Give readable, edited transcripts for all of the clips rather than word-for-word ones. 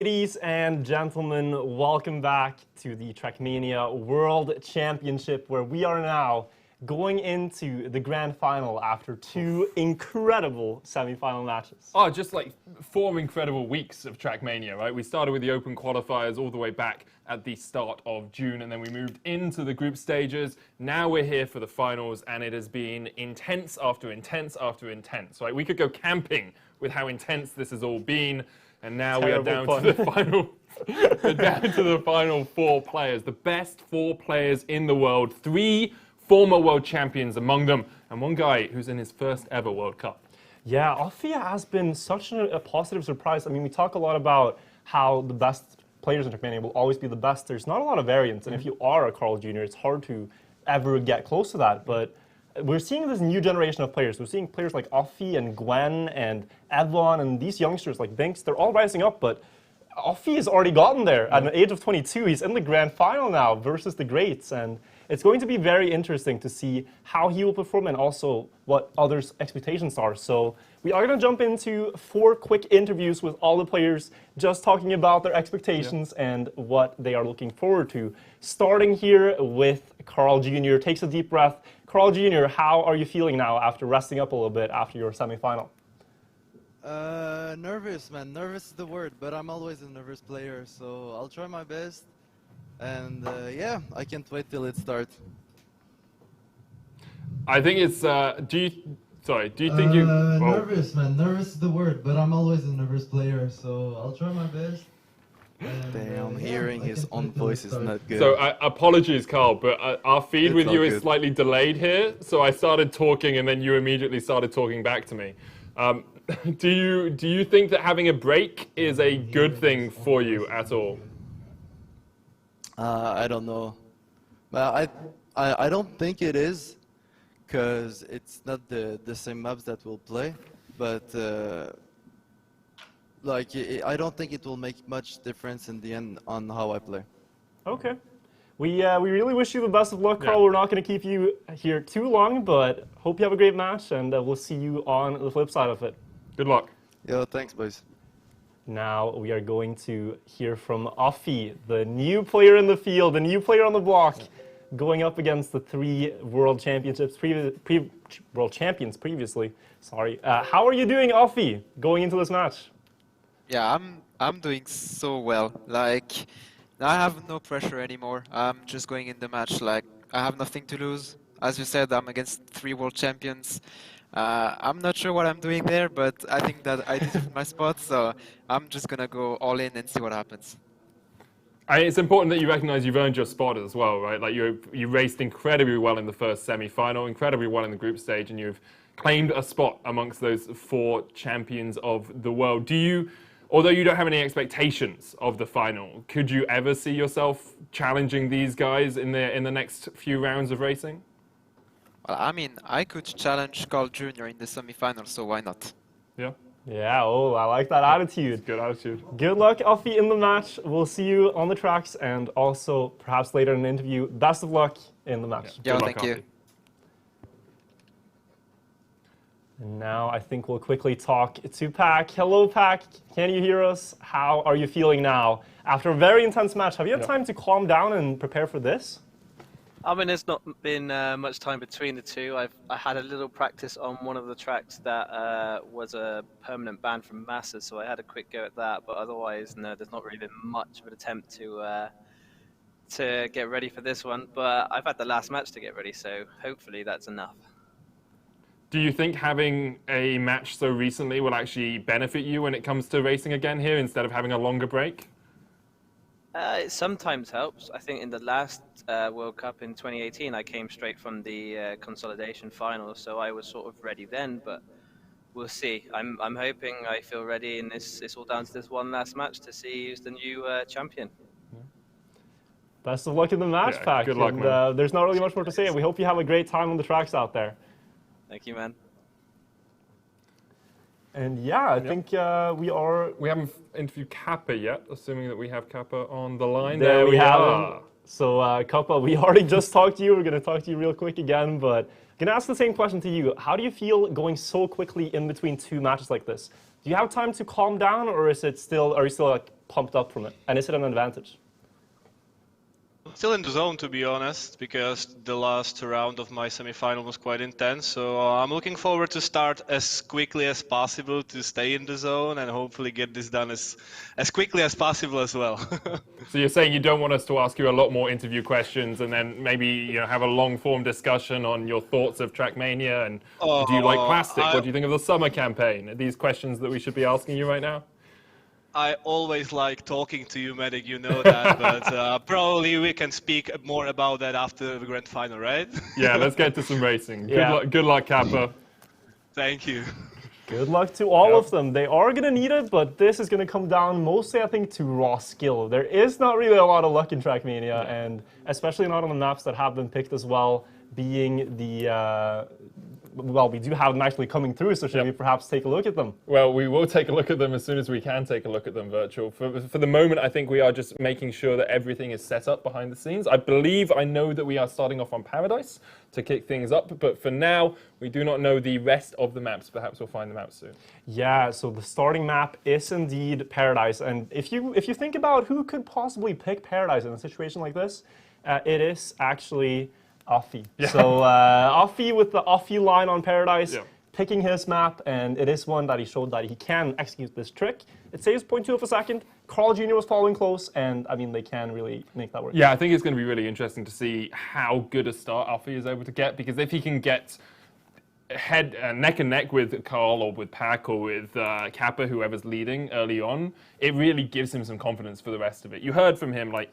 Ladies and gentlemen, welcome back to the Trackmania World Championship, where we are now going into the grand final after two incredible semi-final matches. Oh, just like 4 incredible weeks of Trackmania, right? We started with the open qualifiers all the way back at the start of June, and then we moved into the group stages. Now we're here for the finals, and it has been intense after intense after intense, right? We could go camping with how intense this has all been. And now we are down to the final. We're down to the final 4 players, the best 4 players in the world. 3 former world champions among them, and one guy who's in his first ever World Cup. Yeah, Affi has been such a positive surprise. I mean, we talk a lot about how the best players in Trackmania will always be the best. There's not a lot of variance, and if you are a Carljr Jr., it's hard to ever get close to that. But we're seeing this new generation of players. We're seeing players like Affi and Gwen and Edvon and these youngsters like Binks. They're all rising up, but Affi has already gotten there at the age of 22. He's in the grand final now versus the greats, and it's going to be very interesting to see how he will perform and also what others' expectations are. So we are going to jump into 4 quick interviews with all the players, just talking about their expectations and what they are looking forward to. Starting here with Carljr Jr. Takes a deep breath. Carljr Jr., how are you feeling now after resting up a little bit after your semi-final? Nervous, man. Nervous is the word, but I'm always a nervous player, so I'll try my best. And yeah, I can't wait till it starts. I think it's. Do you think you? Nervous, man. Nervous is the word, but I'm always a nervous player, so I'll try my best. Damn, hearing his own voice is not good. So apologies, Carl, but our feed with you is slightly delayed here. So I started talking, and then you immediately started talking back to me. Do you think that having a break is a good thing for you at all? I don't know. But I don't think it is, because it's not the same maps that we'll play. But I don't think it will make much difference in the end on how I play. Okay. We really wish you the best of luck, Carl. We're not going to keep you here too long, but hope you have a great match, and we'll see you on the flip side of it. Good luck. Yo, thanks, boys. Now we are going to hear from Affi, the new player in the field, the new player on the block, going up against the 3 world championships, world champions previously. Sorry. How are you doing, Affi, going into this match? Yeah, I'm doing so well. Like, I have no pressure anymore. I'm just going in the match like I have nothing to lose. As you said, I'm against 3 world champions. I'm not sure what I'm doing there, but I think that I did my spot, so I'm just gonna go all in and see what happens. It's important that you recognize you've earned your spot as well, right? Like you raced incredibly well in the first semi-final, incredibly well in the group stage, and you've claimed a spot amongst those 4 champions of the world. Although you don't have any expectations of the final, could you ever see yourself challenging these guys in the next few rounds of racing? Well, I mean, I could challenge Carljr Jr. in the semi-final, so why not? Yeah. Yeah, I like that attitude. Good attitude. Good luck, Affi, in the match. We'll see you on the tracks and also perhaps later in an interview. Best of luck in the match. Yeah, Good luck, thank you. Affi. And now I think we'll quickly talk to Pack. Hello, Pack. Can you hear us? How are you feeling now? After a very intense match, have you had time to calm down and prepare for this? I mean, there's not been much time between the two. I had a little practice on one of the tracks that was a permanent ban from Massa, so I had a quick go at that. But otherwise, no, there's not really been much of an attempt to get ready for this one. But I've had the last match to get ready, so hopefully that's enough. Do you think having a match so recently will actually benefit you when it comes to racing again here instead of having a longer break? It sometimes helps. I think in the last World Cup in 2018, I came straight from the consolidation final, so I was sort of ready then, but we'll see. I'm hoping I feel ready, and it's all down to this one last match to see who's the new champion. Best of luck in the match, Pack. Good luck, man. There's not really much more to say. We hope you have a great time on the tracks out there. Thank you, man. And yeah, I think We haven't interviewed Kappa yet, assuming that we have Kappa on the line. There we have him. So Kappa, we already just talked to you. We're going to talk to you real quick again, but I'm going to ask the same question to you. How do you feel going so quickly in between 2 matches like this? Do you have time to calm down, or are you still like pumped up from it? And is it an advantage? Still in the zone, to be honest, because the last round of my semi-final was quite intense. So I'm looking forward to start as quickly as possible to stay in the zone and hopefully get this done as quickly as possible as well. So you're saying you don't want us to ask you a lot more interview questions and then maybe have a long-form discussion on your thoughts of Trackmania and do you like plastic? What do you think of the summer campaign? Are these questions that we should be asking you right now? I always like talking to you, Medic, you know that, but probably we can speak more about that after the grand final, right? Yeah, let's get to some racing. Yeah. Good luck, Kappa. Thank you. Good luck to all of them. They are going to need it, but this is going to come down mostly, I think, to raw skill. There is not really a lot of luck in Trackmania, and especially not on the maps that have been picked as well, being the... well, we do have them actually coming through, so should we perhaps take a look at them? Well, we will take a look at them as soon as we can take a look at them virtual. For the moment, I think we are just making sure that everything is set up behind the scenes. I know that we are starting off on Paradise to kick things up, but for now, we do not know the rest of the maps. Perhaps we'll find them out soon. Yeah, so the starting map is indeed Paradise, and if you think about who could possibly pick Paradise in a situation like this, it is actually Affi. Yeah. So Affi with the Affi line on Paradise, picking his map, and it is one that he showed that he can execute this trick. It saves 0.2 of a second. Carljr was following close, and I mean, they can really make that work. Yeah, I think it's going to be really interesting to see how good a start Affi is able to get, because if he can get neck and neck with Carl or with Pack or with Kappa, whoever's leading early on, it really gives him some confidence for the rest of it. You heard from him, like,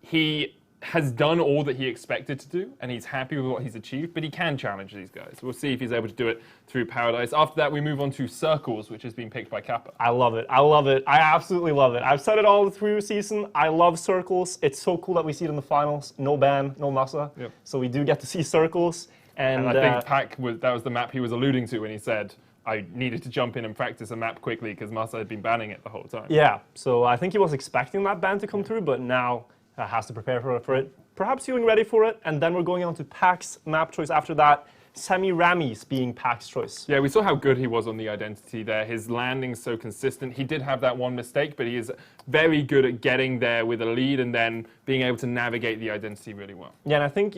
he has done all that he expected to do, and he's happy with what he's achieved, but he can challenge these guys. We'll see if he's able to do it through Paradise. After that, we move on to Circles, which has been picked by Kappa. I love it. I love it. I absolutely love it. I've said it all through season. I love Circles. It's so cool that we see it in the finals. No ban, no massa. Yep. So we do get to see Circles. And I think Pack, that was the map he was alluding to when he said, I needed to jump in and practice a map quickly because Massa had been banning it the whole time. Yeah, so I think he was expecting that ban to come through, but now has to prepare for it. Perhaps feeling ready for it, and then we're going on to Pack's map choice after that. Semiramis being Pack's choice. Yeah, we saw how good he was on the identity there. His landing's so consistent. He did have that one mistake, but he is very good at getting there with a lead and then being able to navigate the identity really well. Yeah, and I think,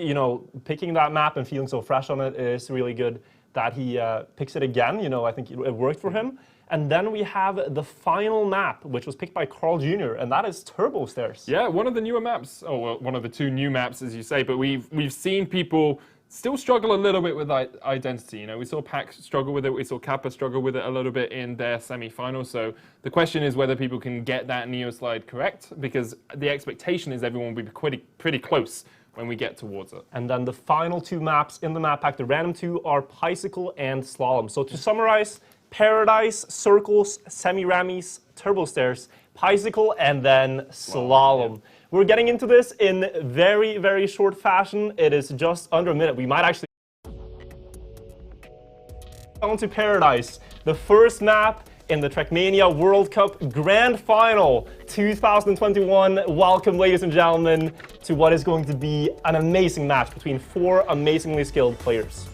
picking that map and feeling so fresh on it is really good that he picks it again. I think it worked for him. And then we have the final map, which was picked by Carljr, and that is Turbo Stairs. Yeah, one of the newer maps. Oh, well, one of the two new maps, as you say. But we've seen people still struggle a little bit with identity. We saw Pack struggle with it. We saw Kappa struggle with it a little bit in their semi-final. So the question is whether people can get that Neo slide correct, because the expectation is everyone will be pretty close when we get towards it. And then the final two maps in the map pack, the random two, are Bicycle and Slalom. So to summarize, Paradise, Circles, Semiramis, Turbo Stairs, Bicycle, and then Slalom. Yeah. We're getting into this in very, very short fashion. It is just under a minute. We might actually on to Paradise, the first map in the Trackmania World Cup Grand Final 2021. Welcome, ladies and gentlemen, to what is going to be an amazing match between four amazingly skilled players.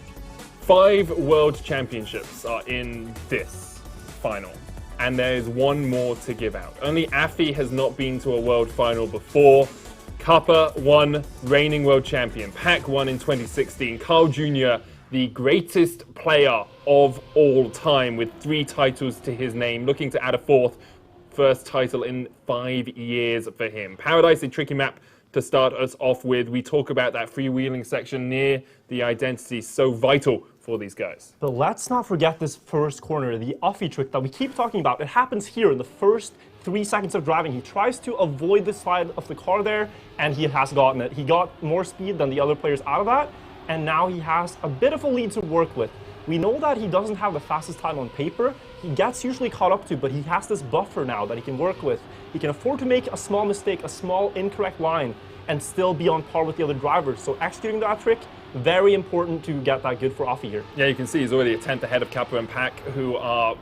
5 World Championships are in this final, and there is one more to give out. Only Affi has not been to a World Final before. Kappa won, reigning World Champion. Pack won in 2016. Carljr, the greatest player of all time with 3 titles to his name, looking to add a 4th, first title in 5 years for him. Paradise, a tricky map to start us off with. We talk about that freewheeling section near the identity, so vital for these guys. But let's not forget this first corner, the Affi trick that we keep talking about. It happens here in the first 3 seconds of driving. He tries to avoid the slide of the car there, and he has gotten it. He got more speed than the other players out of that, and now he has a bit of a lead to work with. We know that he doesn't have the fastest time on paper. He gets usually caught up to, but he has this buffer now that he can work with. He can afford to make a small mistake, a small incorrect line, and still be on par with the other drivers. So executing that trick, very important to get that good for Affi here. Yeah, you can see he's already a 10th ahead of Kappa and Pack, who are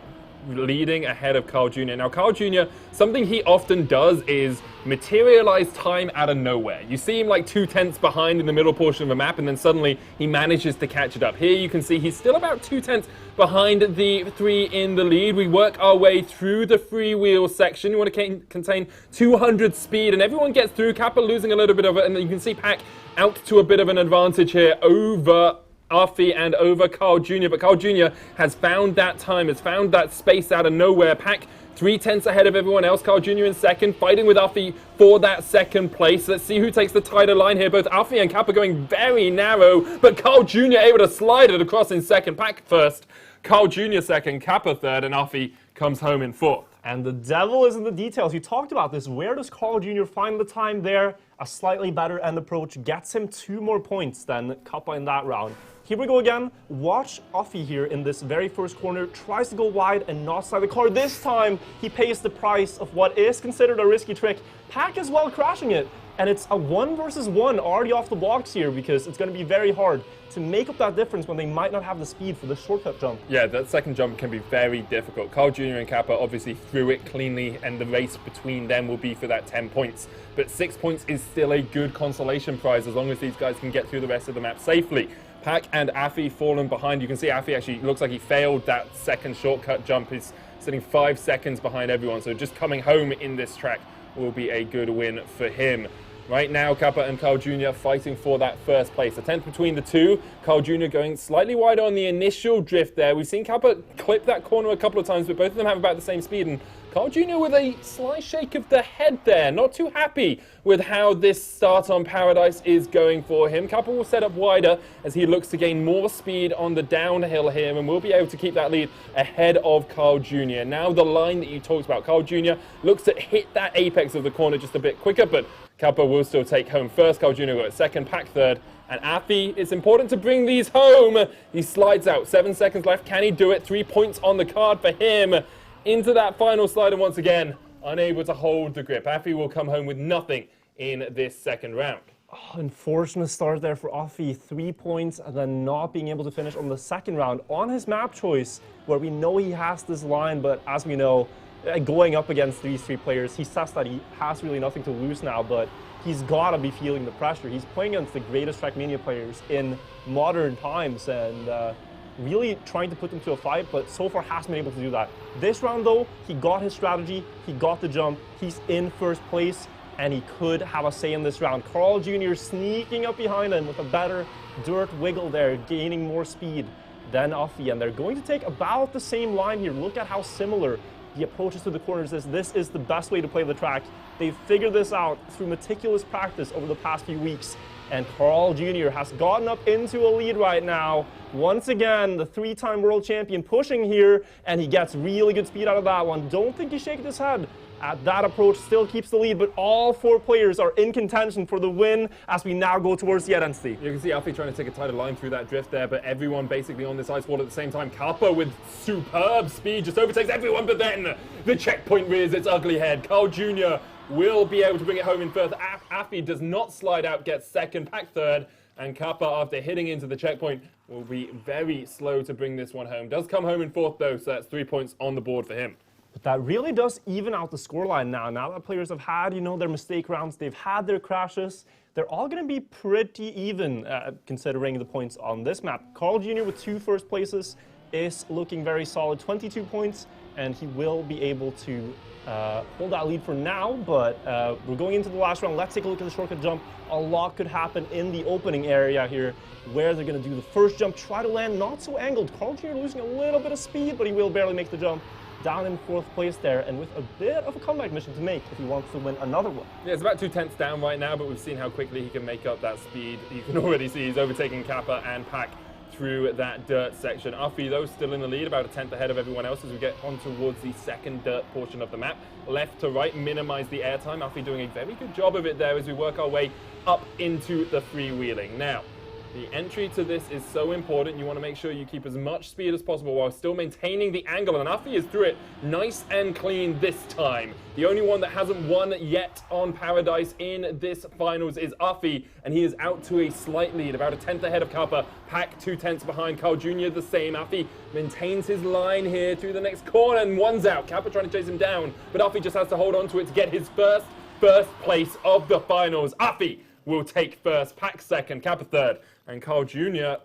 leading ahead of Carl Jr. Now, Carl Jr., something he often does is materialize time out of nowhere. You see him like 2/10 behind in the middle portion of a map, and then suddenly he manages to catch it up. Here you can see he's still about 2/10 behind the 3 in the lead. We work our way through the freewheel section. You want to contain 200 speed, and everyone gets through. Kappa losing a little bit of it, and then you can see Pack out to a bit of an advantage here over Affi and over Carl Jr. But Carl Jr. has found that time, has found that space out of nowhere. Pack 3/10 ahead of everyone else. Carl Jr. in second, fighting with Affi for that second place. Let's see who takes the tighter line here. Both Affi and Kappa going very narrow, but Carl Jr. able to slide it across in second. Pack first, Carl Jr. second, Kappa third, and Affi comes home in fourth. And the devil is in the details. You talked about this. Where does Carl Jr. find the time there? A slightly better end approach gets him 2 more points than Kappa in that round. Here we go again. Watch Affi here in this very first corner. Tries to go wide and not slide the car. This time, he pays the price of what is considered a risky trick. Pack as well crashing it. And it's a 1 versus 1 already off the blocks here, because it's going to be very hard to make up that difference when they might not have the speed for the shortcut jump. Yeah, that second jump can be very difficult. Carl Jr. and Kappa obviously threw it cleanly, and the race between them will be for that 10 points. But 6 points is still a good consolation prize as long as these guys can get through the rest of the map safely. Pack and Affi fallen behind. You can see Affi actually looks like he failed that second shortcut jump. He's sitting 5 seconds behind everyone, so just coming home in this track will be a good win for him. Right now, Kappa and Carl Jr. fighting for that first place. A 10th between the two. Carl Jr. going slightly wider on the initial drift there. We've seen Kappa clip that corner a couple of times, but both of them have about the same speed. And Carl Jr. with a slight shake of the head there. Not too happy with how this start on Paradise is going for him. Kappa will set up wider as he looks to gain more speed on the downhill here, and will be able to keep that lead ahead of Carl Jr. Now the line that you talked about, Carl Jr. looks to hit that apex of the corner just a bit quicker, but Kappa will still take home first. Carl Jr. got second, Pack third, and Affi, it's important to bring these home. He slides out, 7 seconds left. Can he do it? 3 points on the card for him. Into that final slide, and once again, unable to hold the grip. Affi will come home with nothing in this second round. Oh, unfortunate start there for Affi. 3 points, and then not being able to finish on the second round on his map choice, where we know he has this line, but as we know, going up against these 3 players, he says that he has really nothing to lose now, but he's got to be feeling the pressure. He's playing against the greatest Trackmania players in modern times, and really trying to put them to a fight, but so far hasn't been able to do that. This round, though, he got his strategy, he got the jump, he's in first place, and he could have a say in this round. Carl Jr. sneaking up behind him with a better dirt wiggle there, gaining more speed than Affi, and they're going to take about the same line here. Look at how similar the approaches to the corners is. This is the best way to play the track. They've figured this out through meticulous practice over the past few weeks, and Carl Jr. has gotten up into a lead right now. Once again, the 3-time world champion pushing here, and he gets really good speed out of that one. Don't think he's shaking his head at that approach, still keeps the lead, but all 4 players are in contention for the win as we now go towards the identity. You can see Affi trying to take a tighter line through that drift there, but everyone basically on this ice wall at the same time. Kappa with superb speed just overtakes everyone, but then the checkpoint rears its ugly head. Carl Jr. will be able to bring it home in first. Affi does not slide out, gets second, Pack third, and Kappa, after hitting into the checkpoint, will be very slow to bring this one home. Does come home in fourth though, so that's 3 points on the board for him. But that really does even out the scoreline now. Now that players have had, their mistake rounds, they've had their crashes, they're all going to be pretty even considering the points on this map. Carl Jr. with 2 first places is looking very solid, 22 points, and he will be able to hold that lead for now, but we're going into the last round. Let's take a look at the shortcut jump. A lot could happen in the opening area here, where they're going to do the first jump, try to land not so angled. Carl Jr. losing a little bit of speed, but he will barely make the jump. Down in 4th place there, and with a bit of a comeback mission to make if he wants to win another one. Yeah, it's about 2/10 down right now, but we've seen how quickly he can make up that speed. You can already see he's overtaking Kappa and Pack through that dirt section. Affi, though, still in the lead, about a 10th ahead of everyone else as we get on towards the second dirt portion of the map. Left to right, minimize the airtime. Affi doing a very good job of it there as we work our way up into the freewheeling. Now, The entry to this is so important. You want to make sure you keep as much speed as possible while still maintaining the angle. And Affi is through it nice and clean this time. The only one that hasn't won yet on Paradise in this finals is Affi. And he is out to a slight lead, about a 10th ahead of Kappa. Pack 2/10 behind. Carljr the same. Affi maintains his line here through the next corner and one's out. Kappa trying to chase him down, but Affi just has to hold on to it to get his first place of the finals. Affi will take first, Pack second, Kappa third, and Carljr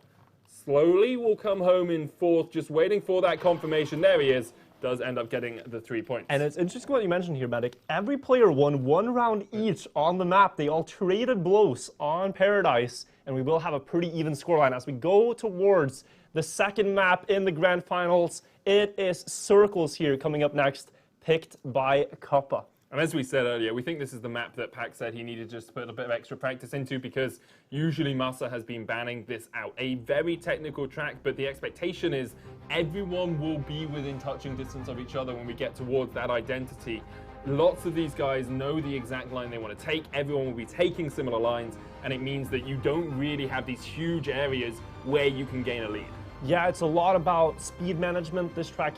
slowly will come home in fourth, just waiting for that confirmation. There he is, does end up getting the 3 points. And it's interesting what you mentioned here, Medic. Every player won 1 round each on the map. They all traded blows on Paradise, and we will have a pretty even scoreline as we go towards the second map in the grand finals. It is Circles here coming up next, picked by Kappa. And as we said earlier, we think this is the map that Pack said he needed just to put a bit of extra practice into, because usually Massa has been banning this out. A very technical track, but the expectation is everyone will be within touching distance of each other when we get towards that identity. Lots of these guys know the exact line they want to take. Everyone will be taking similar lines, and it means that you don't really have these huge areas where you can gain a lead. Yeah, it's a lot about speed management. This track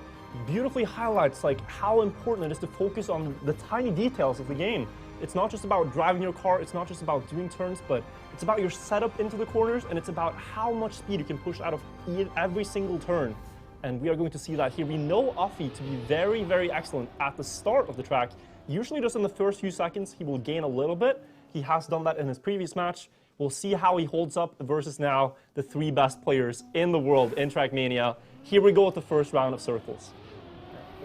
beautifully highlights like how important it is to focus on the tiny details of the game. It's not just about driving your car, it's not just about doing turns, but it's about your setup into the corners, and it's about how much speed you can push out of every single turn. And we are going to see that here. We know Affi to be very, very excellent at the start of the track. Usually just in the first few seconds, he will gain a little bit. He has done that in his previous match. We'll see how he holds up versus now the 3 best players in the world in Trackmania. Here we go with the first round of Circles.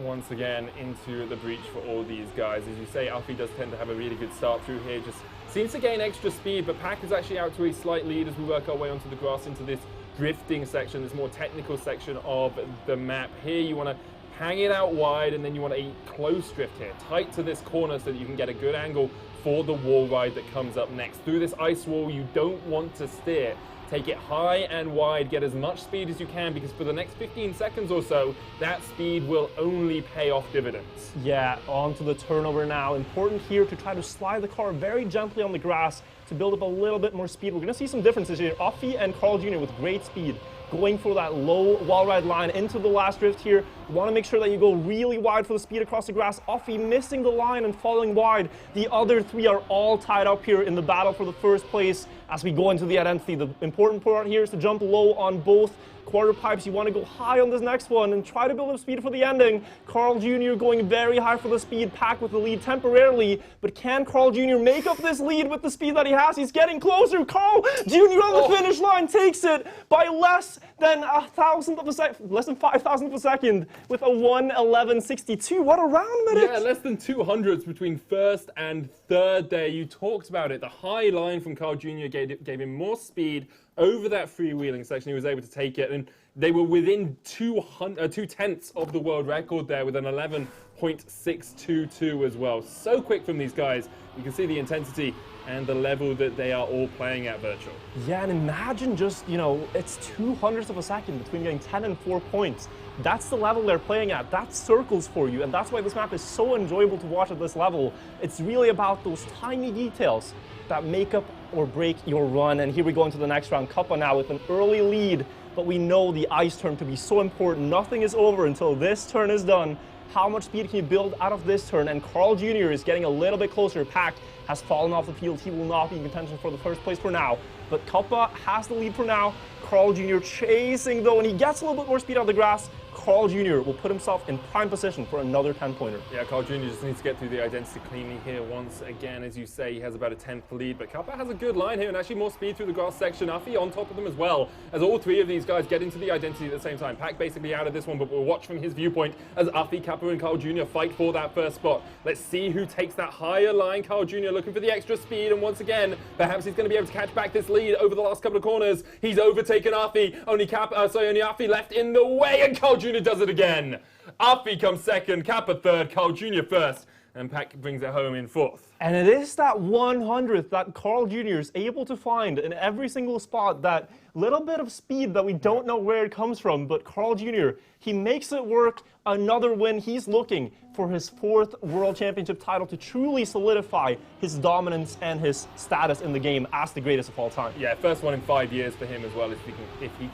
Once again into the breach for all these guys. As you say, Affi does tend to have a really good start through here. Just seems to gain extra speed, but Pack is actually out to a slight lead as we work our way onto the grass into this drifting section, this more technical section of the map. Here you want to hang it out wide, and then you want a close drift here, tight to this corner so that you can get a good angle for the wall ride that comes up next. Through this ice wall, you don't want to steer. Take it high and wide, get as much speed as you can, because for the next 15 seconds or so, that speed will only pay off dividends. Yeah, on to the turnover now. Important here to try to slide the car very gently on the grass to build up a little bit more speed. We're going to see some differences here. Affi and Carljr with great speed, going for that low wall ride line into the last drift here. You want to make sure that you go really wide for the speed across the grass. Affi missing the line and falling wide. The other 3 are all tied up here in the battle for the first place as we go into the identity. The important part here is to jump low on both quarter pipes. You want to go high on this next one and try to build up speed for the ending. Carljr going very high for the speed, Pack with the lead temporarily, but can Carljr make up this lead with the speed that he has? He's getting closer. Carljr on the finish line takes it by less than a thousandth of a second, less than 5,000th of a second with a 1:11.62. What a round, Medic! Yeah, less than 200s between first and third there. You talked about it. The high line from Carljr gave him more speed over that freewheeling section. He was able to take it, and they were within 2/10 of the world record there with an 11.622 as well. So quick from these guys. You can see the intensity and the level that they are all playing at Virtual. Yeah, and imagine just, you know, it's 200ths of a second between getting 10 and 4 points. That's the level they're playing at. That's Circles for you, and that's why this map is so enjoyable to watch at this level. It's really about those tiny details that make up or break your run. And here we go into the next round. Kappa now with an early lead, but we know the ice turn to be so important. Nothing is over until this turn is done. How much speed can you build out of this turn? And Carljr is getting a little bit closer. Pack has fallen off the field. He will not be in contention for the first place for now. But Kappa has the lead for now. Carljr chasing though, and he gets a little bit more speed out of the grass. Carljr will put himself in prime position for another 10-pointer. Yeah, Carljr just needs to get through the identity cleanly here once again. As you say, he has about a 10th lead, but Kappa has a good line here and actually more speed through the grass section. Affi on top of them as well, as all 3 of these guys get into the identity at the same time. Pack basically out of this one, but we'll watch from his viewpoint as Affi, Kappa and Carljr fight for that first spot. Let's see who takes that higher line. Carljr looking for the extra speed, and once again, perhaps he's going to be able to catch back this lead over the last couple of corners. He's overtaken Affi. Only Affi left in the way, and Carljr does it again. Affi comes second, Kappa third, Carljr first, and Pack brings it home in fourth. And it is that 100th that Carl Jr. is able to find in every single spot, that little bit of speed that we don't know where it comes from. But Carl Jr., he makes it work. Another win. He's looking for his 4th World Championship title to truly solidify his dominance and his status in the game as the greatest of all time. Yeah, first one in 5 years for him as well, if he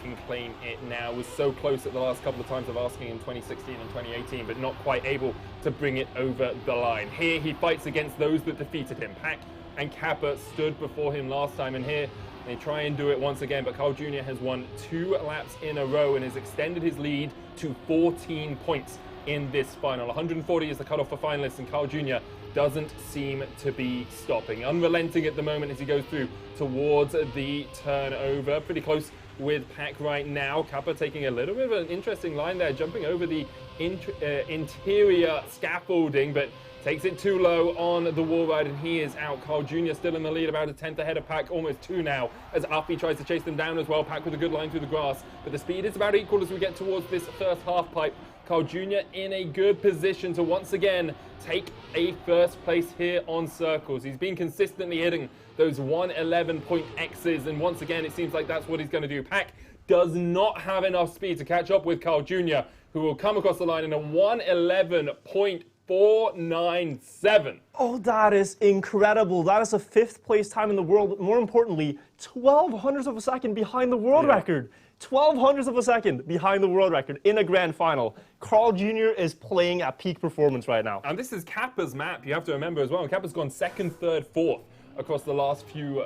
can claim it now. Was so close at the last couple of times of asking in 2016 and 2018, but not quite able to bring it over the line. Here he fights against those that defeated him. Pack and Kappa stood before him last time, and here they try and do it once again, but Carl Jr. has won 2 laps in a row and has extended his lead to 14 points in this final. 140 is the cutoff for finalists, and Carl Jr. doesn't seem to be stopping. Unrelenting at the moment as he goes through towards the turnover. Pretty close with Pack right now. Kappa taking a little bit of an interesting line there, jumping over the interior scaffolding, but takes it too low on the wall ride, and he is out. Carl Jr. still in the lead, about a 10th ahead of Pack, almost 2 now, as Affi tries to chase them down as well. Pack with a good line through the grass, but the speed is about equal as we get towards this first half pipe. Carl Jr. in a good position to once again take a first place here on circles. He's been consistently hitting those 111 point X's, and once again it seems like that's what he's going to do. Pack does not have enough speed to catch up with Carl Jr., who will come across the line in a 111.497. Oh, that is incredible. That is a 5th place time in the world, but more importantly, 12 hundredths of a second behind the world record. 12 hundredths of a second behind the world record in a grand final. Carl Jr. is playing at peak performance right now. And this is Kappa's map, you have to remember as well. Kappa's gone 2nd, 3rd, 4th across the last few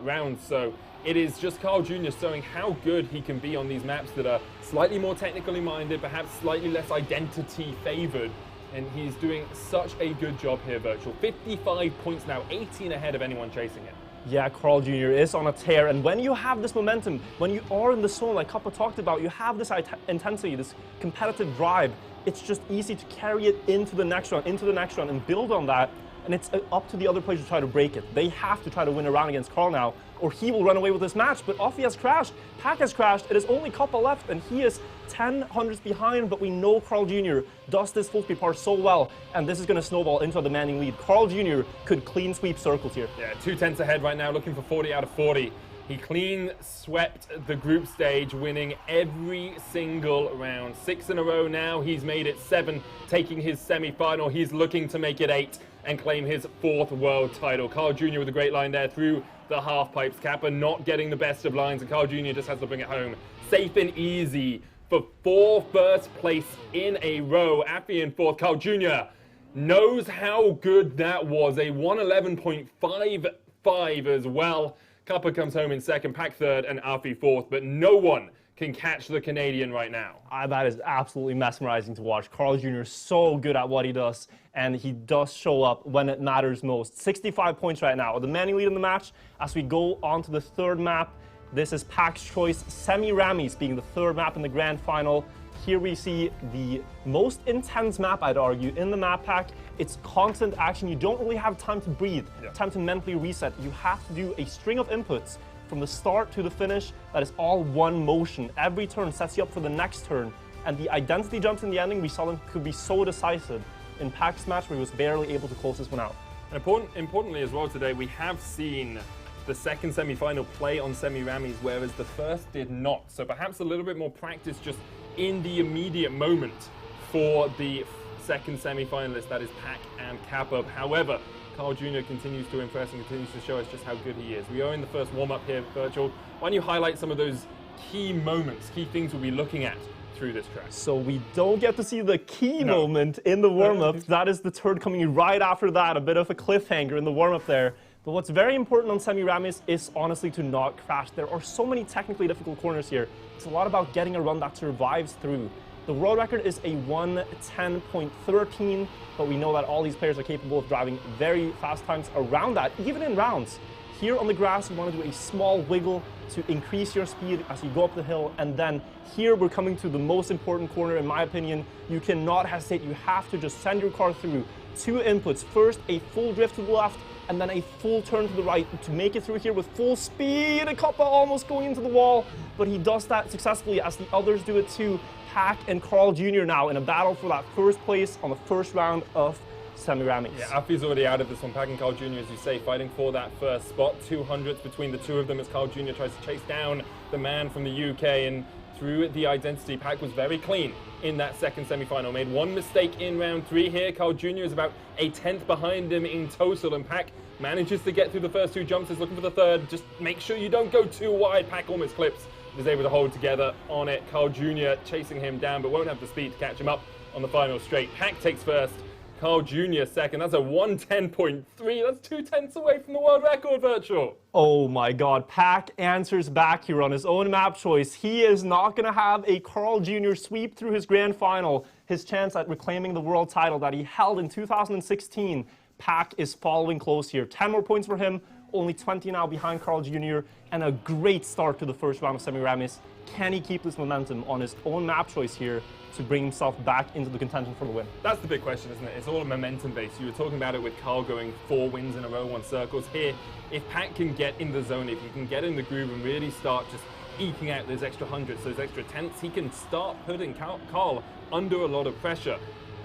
rounds, so it is just Carl Jr. showing how good he can be on these maps that are slightly more technically minded, perhaps slightly less identity favored. And he's doing such a good job here, Wirtual. 55 points now, 18 ahead of anyone chasing it. Yeah, Carl Jr. is on a tear, and when you have this momentum, when you are in the zone like Kappa talked about, you have this intensity, this competitive drive, it's just easy to carry it into the next round, and build on that, and it's up to the other players to try to break it. They have to try to win a round against Carl now, or he will run away with this match. But Affi has crashed, Pack has crashed, it is only Kappa left, and he is 10 hundredths behind, but we know Carl Jr. does this full speed part so well, and this is going to snowball into a demanding lead. Carl Jr. could clean sweep circles here. Yeah, 2 tenths ahead right now, looking for 40 out of 40. He clean swept the group stage, winning every single round. 6 in a row now, he's made it 7, taking his semi-final. He's looking to make it 8 and claim his 4th world title. Carl Jr. with a great line there through the half pipes. Kappa not getting the best of lines, and Carl Jr. just has to bring it home. Safe and easy for 4 first place in a row. Affi in 4th. Carl Jr. knows how good that was. A 111.55 as well. Kappa comes home in 2nd, Pack 3rd, and Affi 4th, but no one can catch the Canadian right now. That is absolutely mesmerizing to watch. Carl Jr. is so good at what he does, and he does show up when it matters most. 65 points right now, the demanding lead in the match. As we go on to the 3rd map, this is Pack's choice, Semiramis being the 3rd map in the grand final. Here we see the most intense map, I'd argue, in the map pack. It's constant action. You don't really have time to breathe, time to mentally reset. You have to do a string of inputs from the start to the finish that is all one motion. Every turn sets you up for the next turn. And the identity jumps in the ending, we saw them could be so decisive in Pack's match where he was barely able to close this one out. And importantly as well today, we have seen the 2nd semi-final play on Semiramis, whereas the 1st did not. So perhaps a little bit more practice just in the immediate moment for the 2nd semi-finalist, that is Pack and Kappa. However, Carl Jr. continues to impress and continues to show us just how good he is. We are in the first warm-up here, Wirtual. Why don't you highlight some of those key moments, key things we'll be looking at through this track? So we don't get to see the key moment in the warm-up. That is the turn coming right after that, a bit of a cliffhanger in the warm-up there. But what's very important on Semiramis is honestly to not crash. There are so many technically difficult corners here. It's a lot about getting a run that survives through. The world record is a 110.13, but we know that all these players are capable of driving very fast times around that, even in rounds. Here on the grass, you want to do a small wiggle to increase your speed as you go up the hill, and then here we're coming to the most important corner, in my opinion. You cannot hesitate. You have to just send your car through. 2 inputs. First, a full drift to the left, and then a full turn to the right to make it through here with full speed. Kappa almost going into the wall, but he does that successfully as the others do it too. Pack and Carl Jr. now in a battle for that 1st place on the 1st round of Semiramis. Yeah, Affi's already out of this one. Pack and Carl Jr., as you say, fighting for that first spot. 200s between the two of them as Carl Jr. tries to chase down the man from the UK. And through the identity, Pack was very clean in that second semi-final. Made one mistake in round 3 here. Carl Jr. is about a 10th behind him in total, and Pack manages to get through the first 2 jumps. Is looking for the third. Just make sure you don't go too wide. Pack almost clips. Is able to hold together on it. Carl Jr. chasing him down, but won't have the speed to catch him up on the final straight. Pack takes first. Carl Jr. second. That's a 110.3. That's 2/10 away from the world record, Virtual. Oh my God, Pack answers back here on his own map choice. He is not going to have a Carl Jr. sweep through his grand final. His chance at reclaiming the world title that he held in 2016. Pack is following close here. 10 more points for him, only 20 now behind Carl Jr. And a great start to the first round of Semiramis. Can he keep this momentum on his own map choice here to bring himself back into the contention for the win? That's the big question, isn't it? It's all momentum based. You were talking about it with Carl going 4 wins in a row on circles. Here, if Pack can get in the zone, if he can get in the groove and really start just eking out those extra hundreds, those extra tenths, he can start putting Carl under a lot of pressure.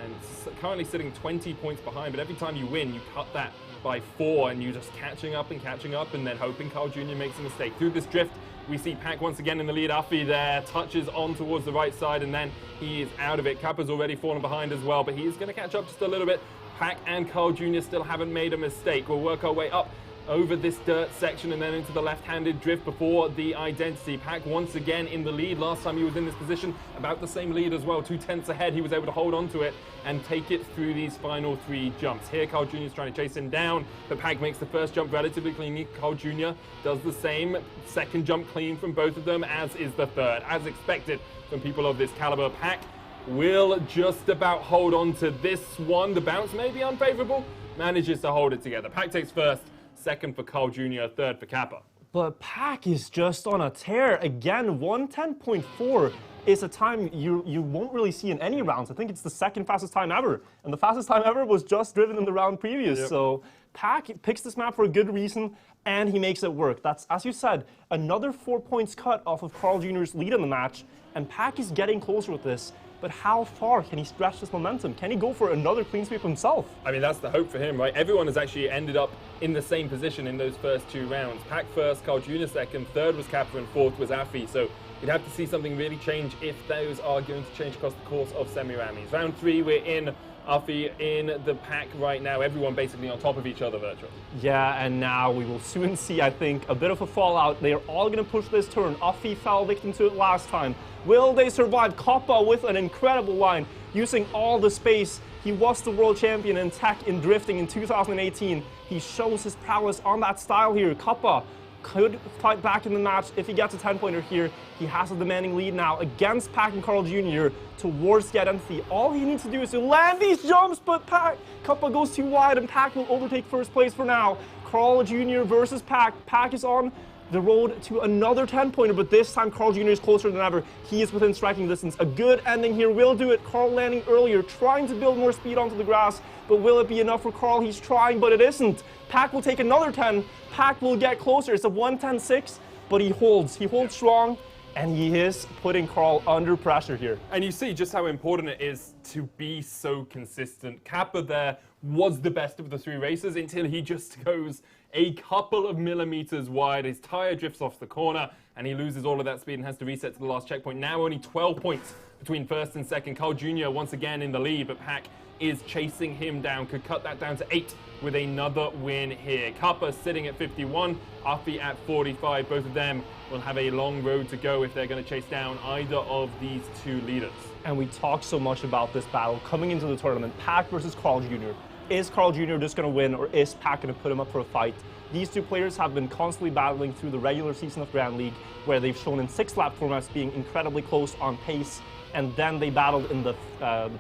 And currently sitting 20 points behind, but every time you win, you cut that by 4, and you're just catching up, and then hoping Carl Jr. makes a mistake. Through this drift, we see Pack once again in the lead. Affi there, touches on towards the right side, and then he is out of it. Kappa's already fallen behind as well, but he is going to catch up just a little bit. Pack and Carl Jr. still haven't made a mistake. We'll work our way up over this dirt section and then into the left-handed drift before the identity. Pack once again in the lead. Last time he was in this position, about the same lead as well. 2/10 ahead, he was able to hold on to it and take it through these final 3 jumps. Here, Carl Jr. is trying to chase him down, but Pack makes the first jump relatively clean. Carl Jr. does the same. Second jump clean from both of them, as is the third. As expected from people of this caliber, Pack will just about hold on to this one. The bounce may be unfavorable. Manages to hold it together. Pack takes first. Second for Carl Jr., third for Kappa. But Pack is just on a tear. Again, 110.4 is a time you won't really see in any rounds. I think it's the second fastest time ever. And the fastest time ever was just driven in the round previous. Yep. So Pack picks this map for a good reason, and he makes it work. That's, as you said, another 4 points cut off of Carl Jr.'s lead in the match. And Pack is getting closer with this. But how far can he stretch this momentum? Can he go for another clean sweep himself? I mean, that's the hope for him, right? Everyone has actually ended up in the same position in those first 2 rounds. Pack first, Carl Jr. second, third was Kappa, and fourth was Affi. So you'd have to see something really change if those are going to change across the course of Semiramis. Round 3, we're in. Affi in the pack right now. Everyone basically on top of each other, Virtual. Yeah, and now we will soon see, I think, a bit of a fallout. They are all going to push this turn. Affi fell victim to it last time. Will they survive? Kappa with an incredible line, using all the space. He was the world champion in tech in drifting in 2018. He shows his prowess on that style here. Kappa could fight back in the match if he gets a 10-pointer here. He has a demanding lead now against Pack and Carl Jr. towards the identity. All he needs to do is to land these jumps, but Kappa goes too wide, and Pack will overtake first place for now. Carl Jr. versus Pack. Pack is on the road to another 10-pointer, but this time Carl Jr. is closer than ever. He is within striking distance. A good ending here will do it. Carl landing earlier, trying to build more speed onto the grass, but will it be enough for Carl? He's trying, but it isn't. Pack will take another 10. Pack will get closer. It's a 110.6, but he holds. He holds strong, and he is putting Carl under pressure here. And you see just how important it is to be so consistent. Kappa there was the best of the 3 racers until he just goes a couple of millimeters wide. His tire drifts off the corner, and he loses all of that speed and has to reset to the last checkpoint. Now only 12 points between first and second. Carl Jr. once again in the lead, but Pack is chasing him down. Could cut that down to 8 with another win here. Kappa sitting at 51, Affi at 45. Both of them will have a long road to go if they're going to chase down either of these 2 leaders. And we talk so much about this battle coming into the tournament. Pack versus Carl Jr. Is Carl Jr. just going to win, or is Pack going to put him up for a fight? These 2 players have been constantly battling through the regular season of Grand League, where they've shown in 6-lap formats being incredibly close on pace, and then they battled in the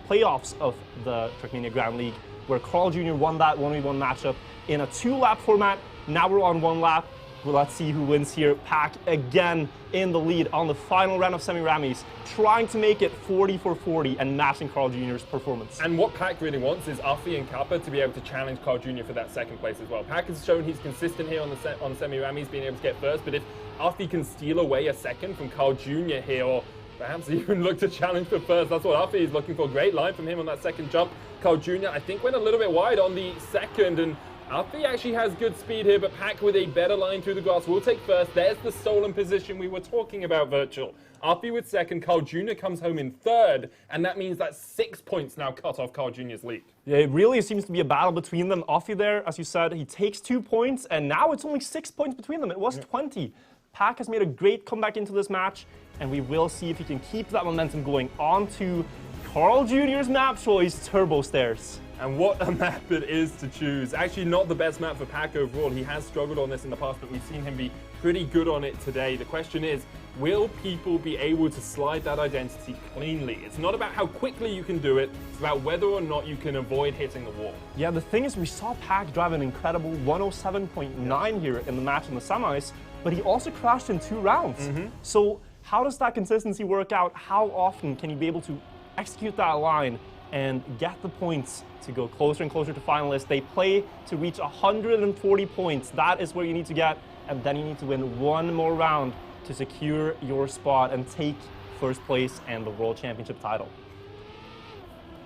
playoffs of the Trackmania Grand League, where Carl Jr. won that 1v1 matchup in a 2-lap format. Now we're on 1 lap. Well, let's see who wins here. Pack again in the lead on the final round of Semiramis, trying to make it 40 for 40 and matching Carl Jr.'s performance. And what Pack really wants is Affi and Kappa to be able to challenge Carl Jr. for that second place as well. Pack has shown he's consistent here on Semiramis, being able to get first, but if Affi can steal away a second from Carl Jr. here, or perhaps even look to challenge for first. That's what Affi is looking for. Great line from him on that second jump. Carljr, I think, went a little bit wide on the second, and Affi actually has good speed here, but Pack with a better line through the grass will take first. There's the stolen position we were talking about, Wirtual. Affi with second, Carljr comes home in third, and that means that 6 points now cut off Carljr's lead. Yeah, it really seems to be a battle between them. Affi there, as you said, he takes 2 points, and now it's only 6 points between them. It was 20. Pack has made a great comeback into this match, and we will see if he can keep that momentum going on to Carljr's map choice, Turbo Stairs. And what a map it is to choose. Actually, not the best map for Pack overall. He has struggled on this in the past, but we've seen him be pretty good on it today. The question is, will people be able to slide that identity cleanly? It's not about how quickly you can do it, it's about whether or not you can avoid hitting the wall. Yeah, the thing is, we saw Pack drive an incredible 107.9 here in the match in the semis, but he also crashed in 2 rounds. So how does that consistency work out? How often can you be able to execute that line and get the points to go closer and closer to finalists? They play to reach 140 points. That is where you need to get, and then you need to win 1 more round to secure your spot and take first place and the World Championship title.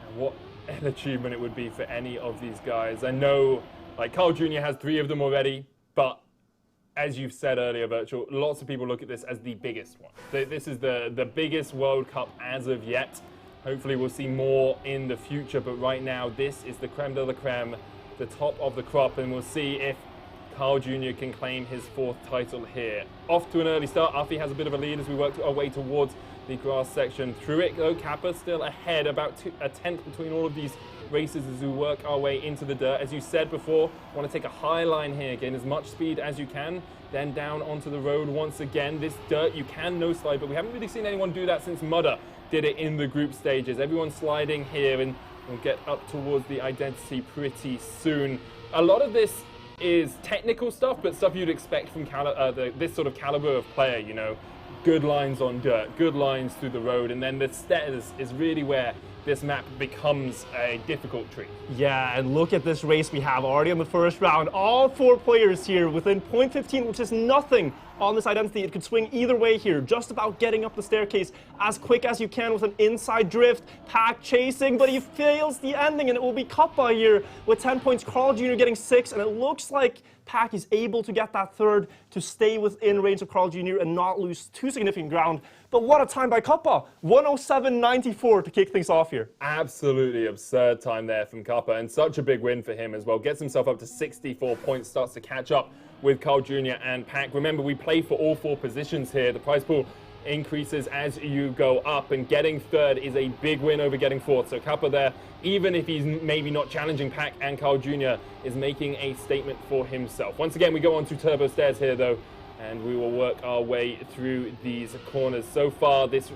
And what an achievement it would be for any of these guys. I know, like, Carljr has 3 of them already, but as you've said earlier, Wirtual, lots of people look at this as the biggest one. This is the biggest World Cup as of yet. Hopefully we'll see more in the future, but right now this is the creme de la creme, the top of the crop, and we'll see if Carljr can claim his 4th title here. Off to an early start. Affi has a bit of a lead as we work our way towards the grass section. Through it though, Kappa still ahead, about a tenth between all of these races as we work our way into the dirt. As you said before, want to take a high line here, gain as much speed as you can, then down onto the road once again. This dirt, you can no slide, but we haven't really seen anyone do that since Mudder did it in the group stages. Everyone's sliding here, and we'll get up towards the identity pretty soon. A lot of this is technical stuff, but stuff you'd expect from this sort of caliber of player, you know. Good lines on dirt, good lines through the road, and then the stairs is really where this map becomes a difficult treat. Yeah, and look at this race we have already in the first round. All 4 players here within 0.15, which is nothing on this identity. It could swing either way here, just about getting up the staircase as quick as you can with an inside drift. Pack chasing, but he fails the ending, and it will be Kappa here with 10 points. Carljr getting 6, and it looks like Pack is able to get that 3rd to stay within range of Carljr and not lose too significant ground. But what a time by Kappa! 107.94 to kick things off here. Absolutely absurd time there from Kappa, and such a big win for him as well. Gets himself up to 64 points, starts to catch up with Carljr and Pack. Remember, we play for all 4 positions here. The prize pool increases as you go up, and getting 3rd is a big win over getting 4th. So Kappa there, even if he's maybe not challenging Pack and Carljr, is making a statement for himself. Once again, we go on to Turbo Stairs here though, and we will work our way through these corners. So far, this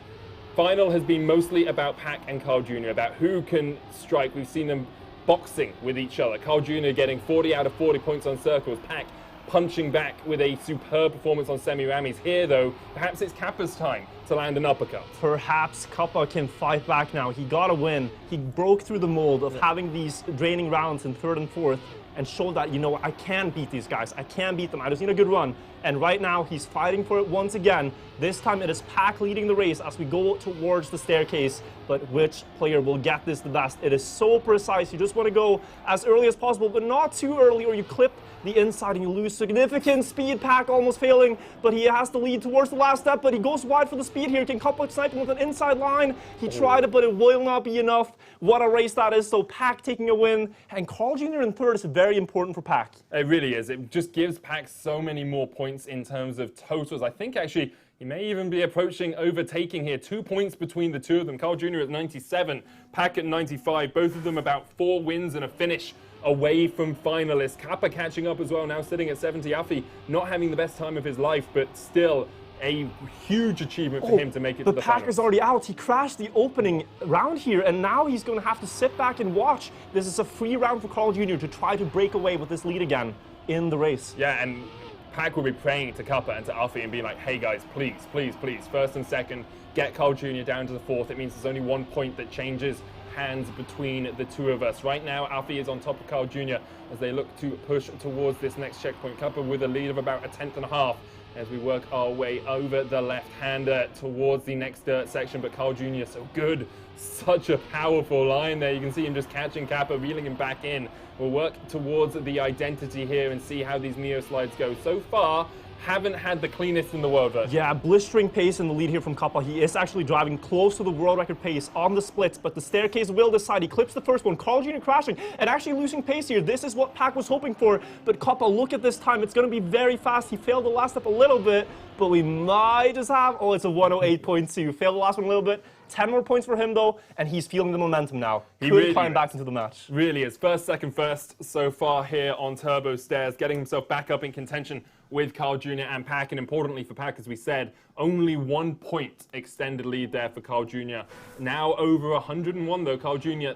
final has been mostly about Pack and Carljr, about who can strike. We've seen them boxing with each other. Carljr getting 40 out of 40 points on circles. Pack punching back with a superb performance on Semiramis. Here, though, perhaps it's Kappa's time to land an uppercut. Perhaps Kappa can fight back now. He got a win. He broke through the mold of having these draining rounds in 3rd and 4th and showed that, you know, I can beat these guys. I can beat them. I just need a good run. And right now, he's fighting for it once again. This time, it is Pack leading the race as we go towards the staircase. But which player will get this the best? It is so precise. You just want to go as early as possible, but not too early, or you clip the inside and you lose significant speed. Pack almost failing, but he has to lead towards the last step, but he goes wide for the speed here. Can Kappa snipe him with an inside line? He tried it, but it will not be enough. What a race that is. So Pack taking a win, and Carljr in 3rd is very important for Pack. It really is. It just gives Pack so many more points in terms of totals. I think actually he may even be approaching overtaking here. 2 points between the 2 of them. Carljr at 97, Pack at 95. Both of them about 4 wins and a finish away from finalists. Kappa catching up as well, now sitting at 70. Affi not having the best time of his life, but still a huge achievement for him to make it to the finals. But Pack is already out. He crashed the opening round here, and now he's going to have to sit back and watch. This is a free round for Carljr to try to break away with this lead again in the race. Yeah, and Pack will be praying to Kappa and to Affi and being like, hey guys, please, please, please, 1st and 2nd, get Carljr down to the 4th. It means there's only 1 point that changes hands between the 2 of us. Right now, Affi is on top of Carljr as they look to push towards this next checkpoint. Kappa with a lead of about a 10th and a half. as we work our way over the left-hander towards the next dirt section. But Carl Jr. so good. Such a powerful line there. You can see him just catching Kappa, reeling him back in. We'll work towards the identity here and see how these Neo slides go. So far, haven't had the cleanest in the world version. Yeah, blistering pace in the lead here from Kappa. He is actually driving close to the world record pace on the splits, but the staircase will decide. He clips the first one. Carl Jr. crashing and actually losing pace here. This is what Pac was hoping for, but Kappa, look at this time. It's going to be very fast. He failed the last step a little bit, but we might just have, oh, it's a 108.2. Failed the last one a little bit. 10 more points for him, though, and he's feeling the momentum now. He could climb back into the match. Really is. First, second, first so far here on Turbo Stairs, getting himself back up in contention with Carl Jr. and Pac. And importantly for Pac, as we said, only 1 point extended lead there for Carl Jr. Now over 101, though. Carl Jr.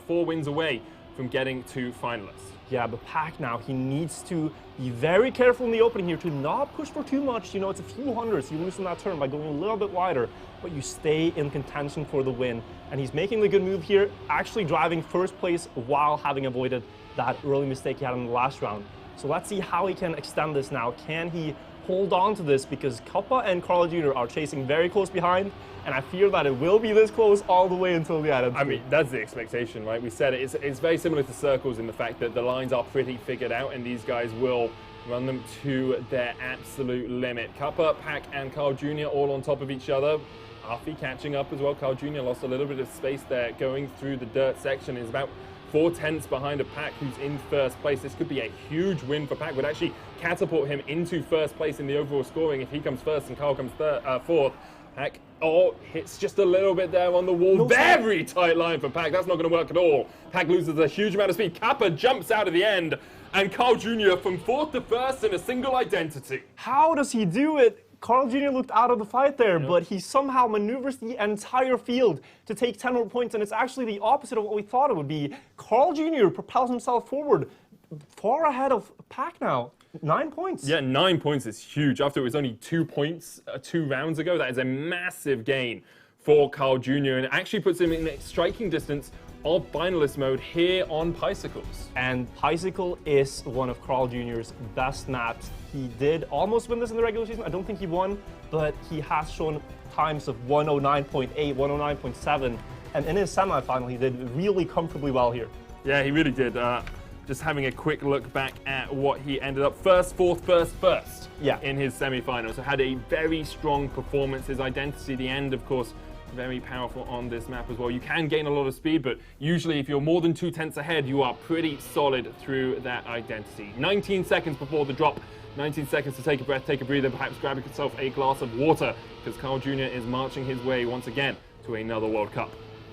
4 wins away from getting to finalists. Yeah, but Pac now, he needs to be very careful in the opening here to not push for too much. You know, it's a few hundreds. You lose in that turn by going a little bit wider, but you stay in contention for the win. And he's making the good move here, actually driving first place while having avoided that early mistake he had in the last round. So let's see how he can extend this now. Can he hold on to this? Because Kappa and Carl Jr. are chasing very close behind, and I fear that it will be this close all the way until the end. I mean, that's the expectation, right? We said it. It's very similar to circles in the fact that the lines are pretty figured out, and these guys will run them to their absolute limit. Kappa, Pac, and Carl Jr. all on top of each other. Affi catching up as well. Carl Jr. lost a little bit of space there going through the dirt section. Is about 4 tenths behind a Pac who's in first place. This could be a huge win for Pac. Would actually catapult him into first place in the overall scoring if he comes first and Carl comes fourth. Pac, oh, hits just a little bit there on the wall. No, very tight line for Pac. That's not going to work at all. Pac loses a huge amount of speed. Kappa jumps out of the end. And Carl Jr. from fourth to first in a single identity. How does he do it? Carl Jr. looked out of the fight there, but he somehow maneuvers the entire field to take 10 more points, and it's actually the opposite of what we thought it would be. Carl Jr. propels himself forward, far ahead of Pac now. 9 points. Yeah, 9 points is huge. After it was only 2 points 2 rounds ago, that is a massive gain for Carl Jr. and it actually puts him in striking distance of finalist mode here on Bicycles. And Bicycle is one of Carl Jr.'s best maps. He did almost win this in the regular season. I don't think he won, but he has shown times of 109.8, 109.7, and in his semifinal, he did really comfortably well here. Yeah, he really did. Just having a quick look back at what he ended up first, fourth, first in his semifinal. So had a very strong performance. His identity, the end, of course, very powerful on this map as well. You can gain a lot of speed, but usually if you're more than 2 tenths ahead, you are pretty solid through that identity. 19 seconds before the drop. 19 seconds to take a breath, take a breather, perhaps grab yourself a glass of water, because Carl Jr. is marching his way once again to another World Cup.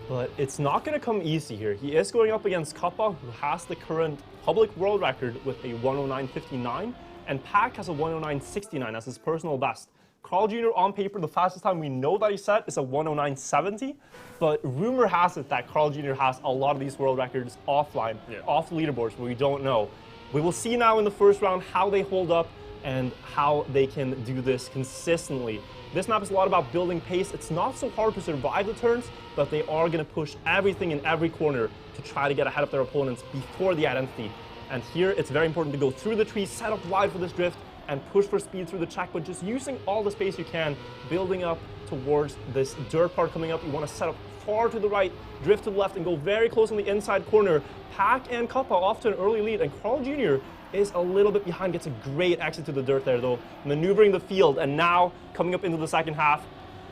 But it's not going to come easy here. He is going up against Kappa, who has the current public world record with a 109.59, and Pac has a 109.69 as his personal best. Carl Jr. on paper, the fastest time we know that he set is a 109.70, but rumor has it that Carl Jr. has a lot of these world records offline, off the leaderboards, where we don't know. We will see now in the first round how they hold up and how they can do this consistently. This map is a lot about building pace. It's not so hard to survive the turns, but they are going to push everything in every corner to try to get ahead of their opponents before the identity. And here, it's very important to go through the tree, set up wide for this drift, and push for speed through the checkpoint, just using all the space you can, building up towards this dirt part coming up. You want to set up far to the right, drift to the left, and go very close on the inside corner. Pac and Kappa off to an early lead, and Carl Jr. is a little bit behind, gets a great exit to the dirt there though, maneuvering the field, and now coming up into the second half,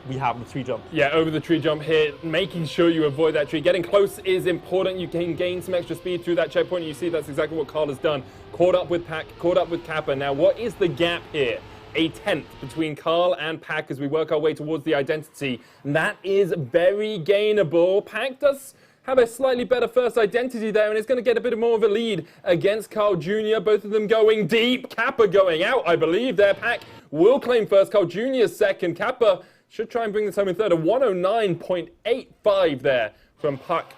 we have the tree jump. Yeah, over the tree jump here, making sure you avoid that tree. Getting close is important. You can gain some extra speed through that checkpoint. You see that's exactly what Carl has done. Caught up with Pac, caught up with Kappa. Now, what is the gap here? A 10th between Carl and Pac as we work our way towards the identity. That is very gainable. Pac does have a slightly better first identity there, and it's going to get a bit more of a lead against Carl Jr. Both of them going deep. Kappa going out, I believe there. Pac will claim first. Carl Jr. second. Kappa should try and bring this home in third. A 109.85 there from Pac.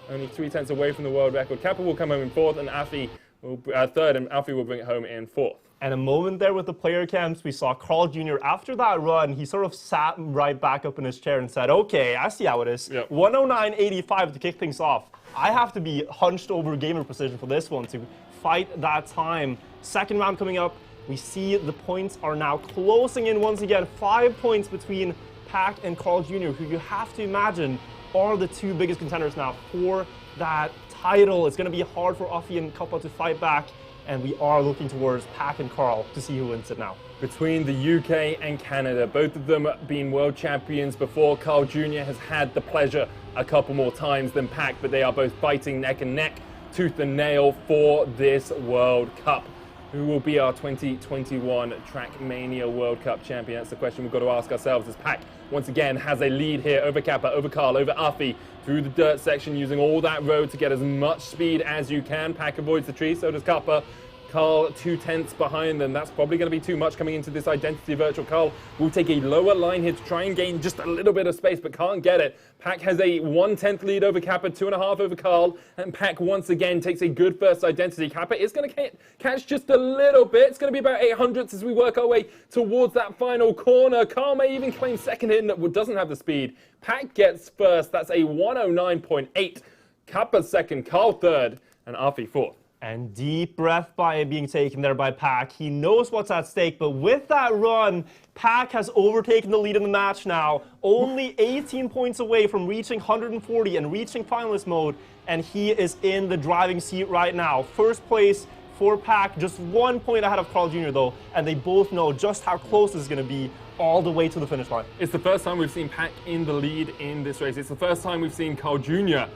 Only 3 tenths away from the world record. Kappa will come home in fourth, and Affi will third, and Affi will bring it home in fourth. And a moment there with the player cams, we saw Carl Jr. after that run, he sort of sat right back up in his chair and said, okay, I see how it is. 109.85 to kick things off. I have to be hunched over gamer position for this one to fight that time. Second round coming up, We see the points are now closing in once again. 5 points between Pack and Carljr, who you have to imagine are the two biggest contenders now for that title. It's going to be hard for Affi and Kappa to fight back, and we are looking towards Pack and Carl to see who wins it now. Between the UK and Canada, both of them being world champions before, Carljr has had the pleasure a couple more times than Pack, but they are both fighting neck and neck, tooth and nail for this World Cup. Who will be our 2021 Trackmania World Cup champion? That's the question we've got to ask ourselves, as Pack once again has a lead here over Kappa, over Carl, over Affi, through the dirt section, using all that road to get as much speed as you can. Pack avoids the tree, so does Kappa. Carl 2/10 behind them. That's probably going to be too much coming into this identity virtual. Carl will take a lower line here to try and gain just a little bit of space, but can't get it. Pack has a 1/10 lead over Kappa, 2.5 over Carl, and Pack once again takes a good first identity. Kappa is going to catch just a little bit. It's going to be about 800ths as we work our way towards that final corner. Carl may even claim second here, doesn't have the speed. Pack gets first. That's a 109.8. Kappa second, Carl third, and Affi fourth. And deep breath being taken there by Pack. He knows what's at stake, but with that run, Pack has overtaken the lead in the match now. Only 18 points away from reaching 140 and reaching finalist mode, and he is in the driving seat right now. First place for Pack, just 1 point ahead of Carljr though, and they both know just how close this is going to be all the way to the finish line. It's the first time we've seen Pack in the lead in this race. It's the first time we've seen Carljr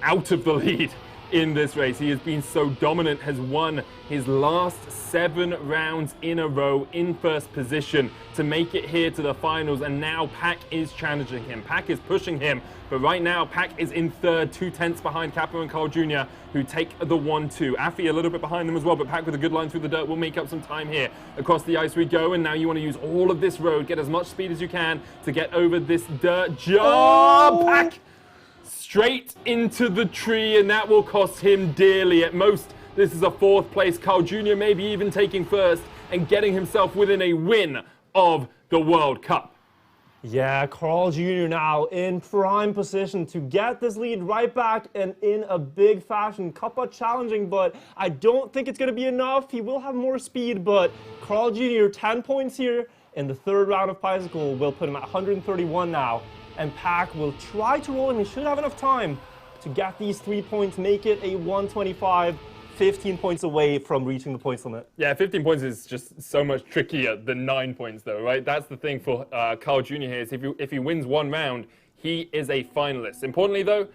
out of the lead in this race. He has been so dominant, has won his last 7 rounds in a row in first position to make it here to the finals, and now Pack is challenging him. Pack is pushing him, but right now Pack is in third, 2/10 behind Kappa and Carljr, who take the 1-2. Affi a little bit behind them as well, but Pack with a good line through the dirt will make up some time here. Across the ice we go, and now you want to use all of this road, get as much speed as you can to get over this dirt jump. Oh! Pack straight into the tree, and that will cost him dearly. At most, this is a 4th place. Carljr maybe even taking first and getting himself within a win of the World Cup. Yeah, Carljr now in prime position to get this lead right back and in a big fashion. Kappa challenging, but I don't think it's going to be enough. He will have more speed, but Carljr 10 points here in the 3rd round of Bicycle will put him at 131 now. And Pack will try to roll him. He should have enough time to get these 3 points, make it a 125, 15 points away from reaching the points limit. Yeah, 15 points is just so much trickier than 9 points, though, right? That's the thing for Carljr here, is if he wins 1 round, he is a finalist. Importantly, though,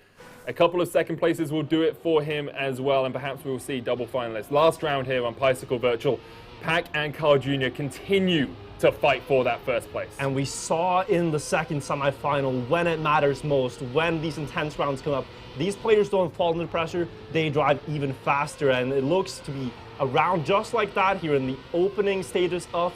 a couple of second places will do it for him as well, and perhaps we will see double finalists. Last round here on Bicycle Virtual, Pack and Carljr continue to fight for that first place. And we saw in the second semifinal when it matters most, when these intense rounds come up, these players don't fall under pressure, they drive even faster, and it looks to be a round just like that here in the opening stages of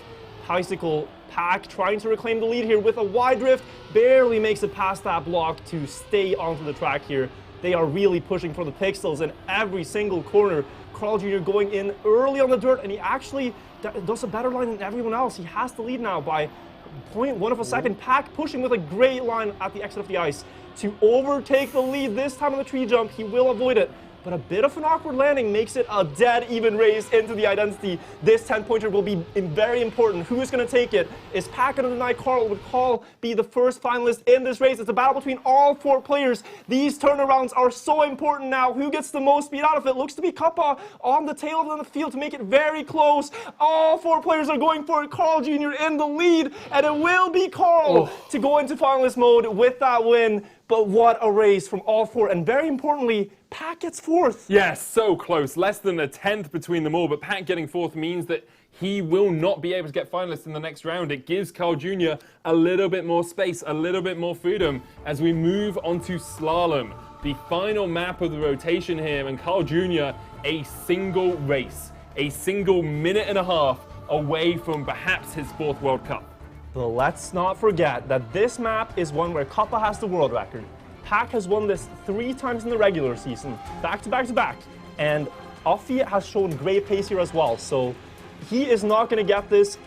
Bicycle. Pack trying to reclaim the lead here with a wide drift, barely makes it past that block to stay onto the track here. They are really pushing for the pixels in every single corner. Carljr going in early on the dirt, and he actually does a better line than everyone else. He has the lead now by 0.1 of a second. Pack pushing with a great line at the exit of the ice to overtake the lead. This time on the tree jump, he will avoid it, but a bit of an awkward landing makes it a dead even race into the identity. This 10-pointer will be very important. Who is going to take it? Is Pack going to deny Carl? Would Carl be the first finalist in this race? It's a battle between all 4 players. These turnarounds are so important now. Who gets the most speed out of it? Looks to be Kappa on the tail of the field to make it very close. All 4 players are going for it. Carljr in the lead, and it will be Carl to go into finalist mode with that win. But what a race from all 4, and very importantly, Pack gets 4th. Yes, so close. Less than a 10th between them all, but Pack getting 4th means that he will not be able to get finalists in the next round. It gives Carljr a little bit more space, a little bit more freedom as we move on to Slalom, the final map of the rotation here, and Carljr a single race, a single minute and a half away from perhaps his 4th World Cup. But let's not forget that this map is one where Kappa has the world record. Pack has won this 3 times in the regular season, back to back to back. And Affi has shown great pace here as well. So he is not going to get this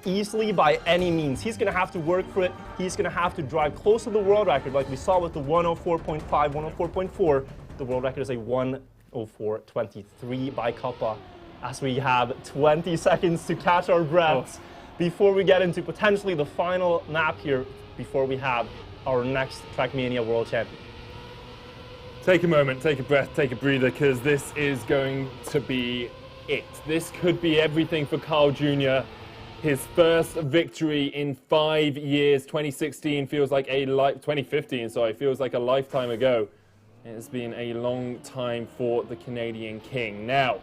easily by any means. He's going to have to work for it. He's going to have to drive close to the world record like we saw with the 104.5, 104.4. The world record is a 104.23 by Kappa. as we have 20 seconds to catch our breaths before we get into potentially the final map here before we have our next Trackmania World Champion. Take a moment, take a breath, take a breather, because this is going to be it. This could be everything for Carl Jr. His first victory in 5 years. 2016 feels like 2015, sorry, feels like a lifetime ago. It has been a long time for the Canadian King. Now,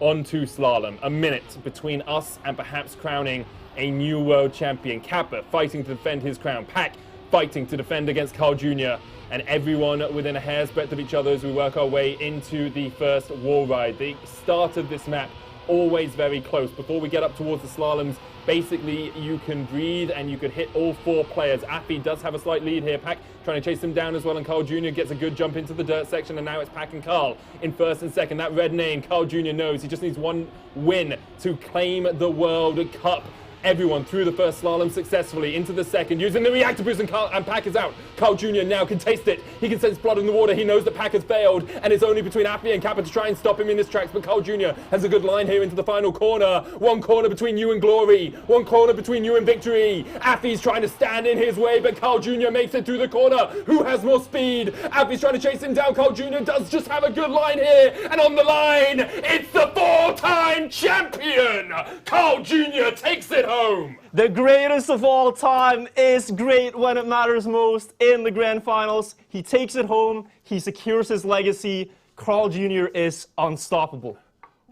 on to Slalom. A minute between us and perhaps crowning a new world champion. Kappa fighting to defend his crown. Pack fighting to defend against Carl Jr. And everyone within a hair's breadth of each other as we work our way into the first wall ride. The start of this map, always very close. Before we get up towards the slaloms, basically you can breathe and you could hit all 4 players. Affi does have a slight lead here. Pack trying to chase him down as well, and Carl Jr. gets a good jump into the dirt section, and now it's Pack and Carl in first and second. That red name, Carl Jr. knows he just needs one win to claim the World Cup. Everyone through the first slalom successfully into the second, using the reactor boost, and Pack is out. Carl Jr. now can taste it. He can sense blood in the water. He knows that Pack has failed, and it's only between Affi and Kappa to try and stop him in his tracks. But Carl Jr. has a good line here into the final corner. One corner between you and glory. One corner between you and victory. Affi's trying to stand in his way, but Carl Jr. makes it through the corner. Who has more speed? Affi's trying to chase him down. Carl Jr. does just have a good line here, and on the line, it's the 4-time champion. Carl Jr. takes it home. The greatest of all time is great when it matters most in the grand finals. He takes it home. He secures his legacy. Carl Jr. is unstoppable.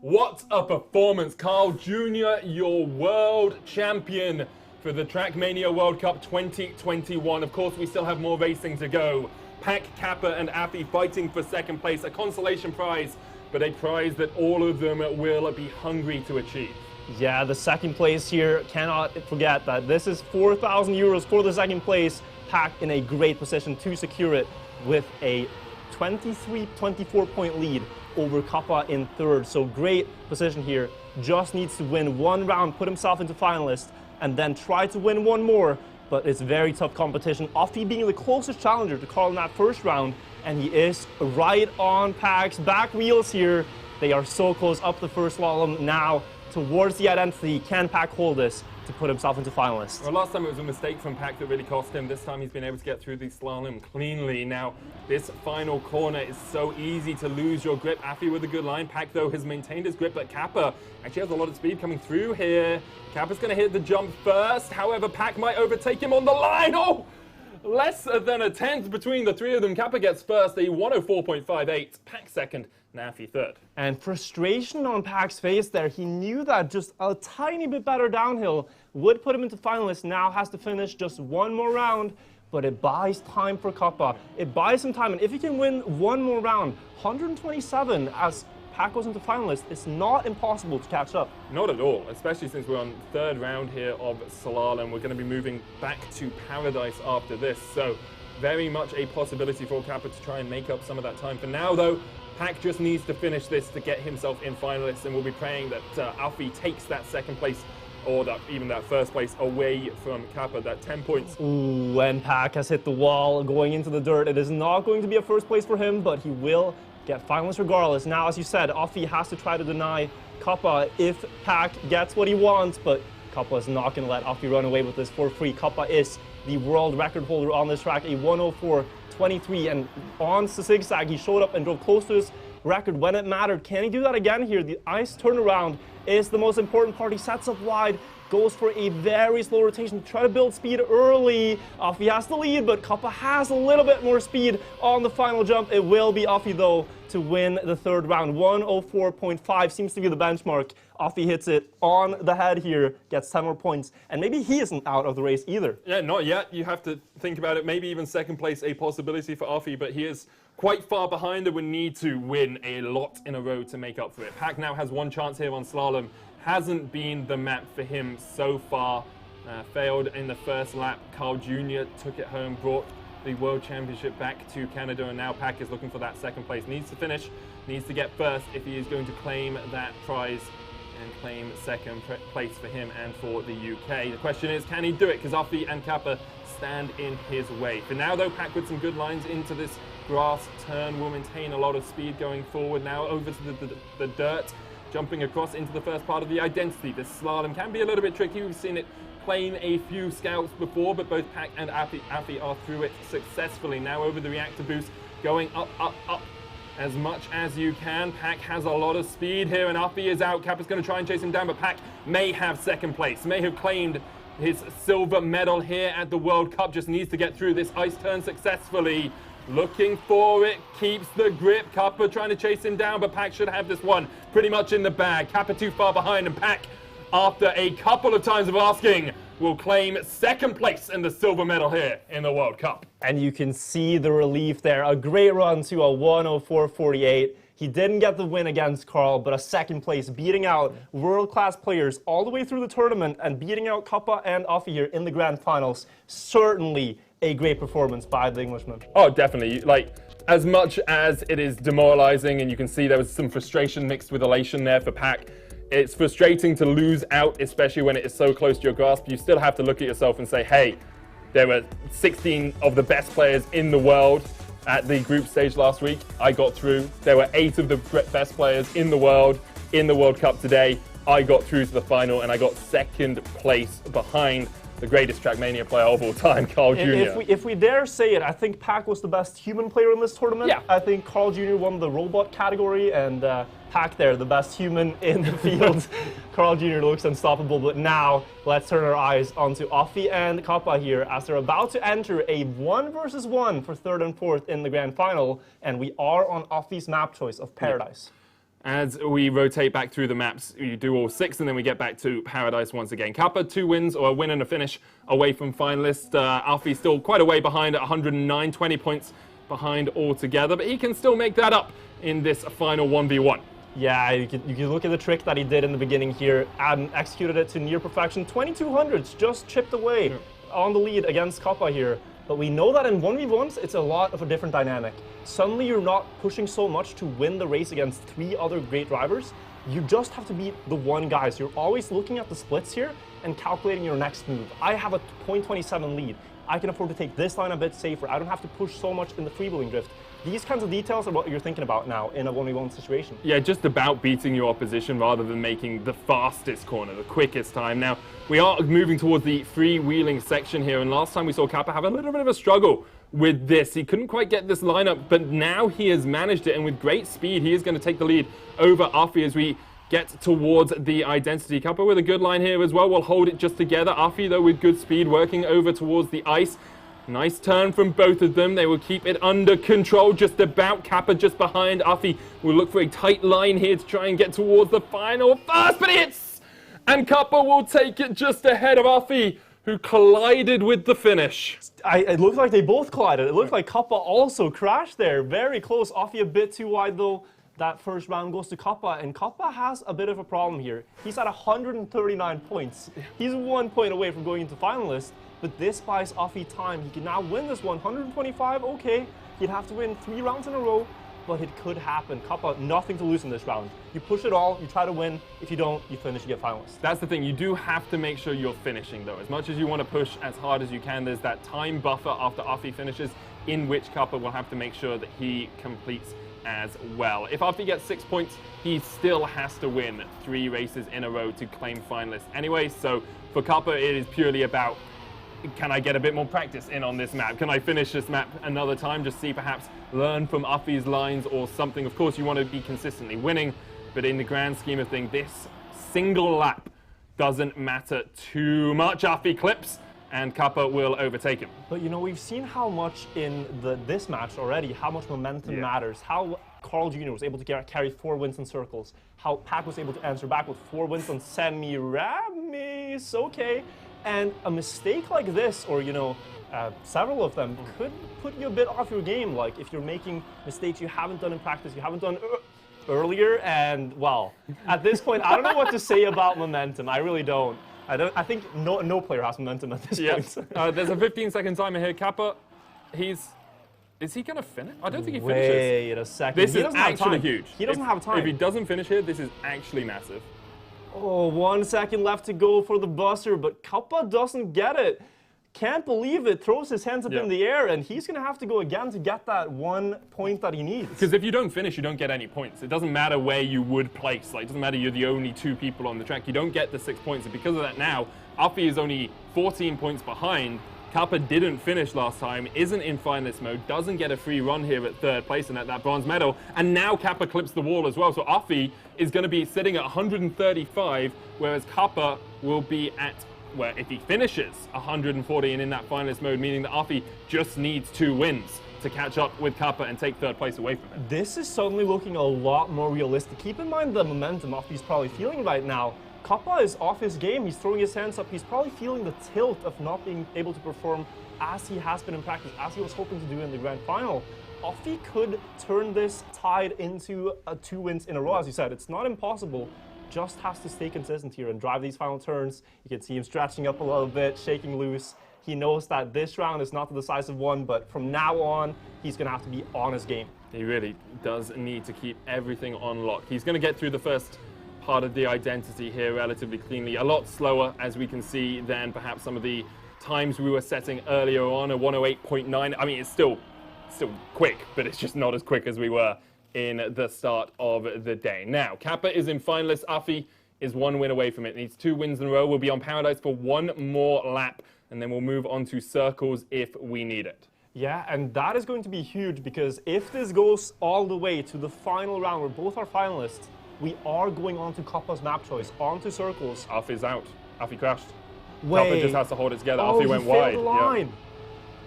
What a performance. Carl Jr., your world champion for the Trackmania World Cup 2021. Of course, we still have more racing to go. Pack, Kappa, and Affi fighting for second place. A consolation prize, but a prize that all of them will be hungry to achieve. Yeah, the second place here, cannot forget that this is 4,000 euros for the second place. Pack in a great position to secure it with a 24 point lead over Kappa in third. So great position here. Just needs to win one round, put himself into finalist, and then try to win one more. But it's very tough competition. Affi being the closest challenger to Carl in that first round, and he is right on Pack's back wheels here. They are so close up the first slalom now. Towards the identity, can Pack hold this to put himself into finalists? Well, last time it was a mistake from Pack that really cost him. This time he's been able to get through the slalom cleanly. Now, this final corner is so easy to lose your grip. Affi with a good line. Pack, though, has maintained his grip, but Kappa actually has a lot of speed coming through here. Kappa's going to hit the jump first. However, Pack might overtake him on the line. Oh! Less than a tenth between the three of them. Kappa gets first, a 104.58. Pack second, Affi third. And frustration on Pack's face there. He knew that just a tiny bit better downhill would put him into finalists. Now has to finish just one more round, but it buys time for Kappa. It buys some time, and if he can win one more round, 127 as Pack goes into finalists, it's not impossible to catch up. Not at all, especially since we're on third round here of Slalom. We're going to be moving back to Paradise after this, so very much a possibility for Kappa to try and make up some of that time. For now, though, Pack just needs to finish this to get himself in finalists, and we'll be praying that Affi takes that second place or even that first place away from Kappa, that 10 points. Ooh, and Pack has hit the wall going into the dirt. It is not going to be a first place for him, but he will get finalists regardless. Now, as you said, Affi has to try to deny Kappa if Pack gets what he wants, but Kappa is not going to let Affi run away with this for free. Kappa is the world record holder on this track, a 104.23, and on the zigzag, he showed up and drove close to his record when it mattered. Can he do that again here? The ice turnaround is the most important part. He sets up wide, goes for a very slow rotation to try to build speed early. Affi has the lead, but Kappa has a little bit more speed on the final jump. It will be Affi, though, to win the third round. 104.5 seems to be the benchmark. Affi hits it on the head here, gets 10 more points, and maybe he isn't out of the race either. Yeah, not yet. You have to think about it. Maybe even second place a possibility for Affi, but he is quite far behind and would need to win a lot in a row to make up for it. Pack now has one chance here on Slalom. Hasn't been the map for him so far. Failed in the first lap. Carl Jr. took it home, brought the World Championship back to Canada, and now Pack is looking for that second place. Needs to finish, needs to get first if he is going to claim that prize and claim second place for him and for the UK. The question is, can he do it? Because Affi and Kappa stand in his way. For now, though, Pack with some good lines into this grass turn will maintain a lot of speed going forward. Now over to the dirt. jumping across into the first part of the identity. This slalom can be a little bit tricky. We've seen it claim a few scouts before, but both Pack and Affi are through it successfully. Now over the reactor boost, going up, up, up as much as you can. Pack has a lot of speed here, and Affi is out. Kappa's going to try and chase him down, but Pack may have second place, may have claimed his silver medal here at the World Cup. Just needs to get through this ice turn successfully. Looking for it, keeps the grip. Kappa trying to chase him down, but Pack should have this one pretty much in the bag. Kappa too far behind, and Pack, after a couple of times of asking, will claim second place in the silver medal here in the World Cup. And you can see the relief there. A great run to a 1:04.48. He didn't get the win against Carl, but a second place, beating out world-class players all the way through the tournament and beating out Kappa and Affi here in the grand finals. Certainly a great performance by the Englishman. Oh, definitely. Like, as much as it is demoralizing, and you can see there was some frustration mixed with elation there for Pack, it's frustrating to lose out, especially when it is so close to your grasp. You still have to look at yourself and say, hey, there were 16 of the best players in the world at the group stage last week. I got through. There were 8 of the best players in the World Cup today. I got through to the final, and I got second place behind the greatest Trackmania player of all time, Carljr. If we dare say it, I think Pack was the best human player in this tournament. Yeah. I think Carljr won the robot category, and Pack there, the best human in the field. Carljr looks unstoppable, but now let's turn our eyes onto Affi and Kappa here as they're about to enter a 1 versus 1 for 3rd and 4th in the grand final, and we are on Affi's map choice of Paradise. Yeah. As we rotate back through the maps, you do all 6, and then we get back to Paradise once again. Kappa, 2 wins, or a win and a finish away from finalist. Affi still quite a way behind at 109, 20 points behind altogether, but he can still make that up in this final 1v1. Yeah, you can look at the trick that he did in the beginning here and executed it to near perfection. 2200s, just chipped away on the lead against Kappa here. But we know that in 1v1s, it's a lot of a different dynamic. Suddenly you're not pushing so much to win the race against 3 other great drivers. You just have to beat the one guy. So you're always looking at the splits here and calculating your next move. I have a 0.27 lead. I can afford to take this line a bit safer. I don't have to push so much in the freewheeling drift. These kinds of details are what you're thinking about now in a 1v1 situation. Yeah, just about beating your opposition rather than making the fastest corner, the quickest time. Now, we are moving towards the freewheeling section here, and last time we saw Kappa have a little bit of a struggle with this. He couldn't quite get this lineup, but now he has managed it, and with great speed, he is going to take the lead over Affi as we get towards the identity. Kappa with a good line here as well. We'll hold it just together. Affi, though, with good speed, working over towards the ice. Nice turn from both of them. They will keep it under control just about. Kappa just behind. Affi will look for a tight line here to try and get towards the final first, but it hits! And Kappa will take it just ahead of Affi, who collided with the finish. It looked like they both collided. It looked like Kappa also crashed there. Very close. Affi a bit too wide, though. That first round goes to Kappa, and Kappa has a bit of a problem here. He's at 139 points. He's 1 point away from going into finalist, but this buys Affi time. He can now win this one. 125, okay. He'd have to win 3 rounds in a row, but it could happen. Kappa, nothing to lose in this round. You push it all, you try to win. If you don't, you finish, you get finalist. That's the thing. You do have to make sure you're finishing, though. As much as you want to push as hard as you can, there's that time buffer after Affi finishes in which Kappa will have to make sure that he completes as well. If Affi gets 6 points, he still has to win 3 races in a row to claim finalist anyway. So for Kappa, it is purely about, can I get a bit more practice in on this map? Can I finish this map another time? Just see, perhaps learn from Affi's lines or something. Of course, you want to be consistently winning, but in the grand scheme of things, this single lap doesn't matter too much. Affi clips, and Kappa will overtake him. But you know, we've seen how much in this match already, how much momentum matters, how Carljr was able to carry 4 wins in circles, how Pack was able to answer back with 4 wins on Semiramis, okay. And a mistake like this, or you know, several of them, could put you a bit off your game. Like if you're making mistakes you haven't done in practice, you haven't done earlier, and well, at this point, I don't know what to say about momentum. I really don't. I think no player has momentum at this point. There's a 15-second timer here. Kappa, is he going to finish? I don't think he finishes. Wait a second. This is actually huge. He doesn't have time. If he doesn't finish here, this is actually massive. Oh, 1 second left to go for the buzzer, but Kappa doesn't get it. can't believe it, throws his hands up in the air, and he's going to have to go again to get that 1 point that he needs. Because if you don't finish, you don't get any points. It doesn't matter where you would place. Like, it doesn't matter you're the only 2 people on the track. You don't get the 6 points. And because of that now, Affi is only 14 points behind. Kappa didn't finish last time, isn't in finalist mode, doesn't get a free run here at 3rd place and at that bronze medal, and now Kappa clips the wall as well. So Affi is going to be sitting at 135, whereas Kappa will be at, where if he finishes 140 and in that finalist mode, meaning that Affi just needs 2 wins to catch up with Kappa and take 3rd place away from him. This is suddenly looking a lot more realistic. Keep in mind the momentum Affi's probably feeling right now. Kappa is off his game, he's throwing his hands up, he's probably feeling the tilt of not being able to perform as he has been in practice, as he was hoping to do in the grand final. Affi could turn this tide into 2 wins in a row, as you said. It's not impossible, just has to stay consistent here and drive these final turns. You can see him stretching up a little bit, shaking loose. He knows that this round is not the decisive one, but from now on, he's going to have to be on his game. He really does need to keep everything on lock. He's going to get through the first part of the identity here relatively cleanly, a lot slower as we can see than perhaps some of the times we were setting earlier on, a 108.9. I mean, it's still quick, but it's just not as quick as we were in the start of the day. Now, Kappa is in finalists. Affi is 1 win away from it. Needs 2 wins in a row. We'll be on Paradise for 1 more lap, and then we'll move on to circles if we need it. Yeah, and that is going to be huge, because if this goes all the way to the final round where both are finalists, we are going on to Kappa's map choice, onto circles. Affi's out. Affi crashed. Wait. Kappa just has to hold it together. Oh, Affi went he failed wide. the line.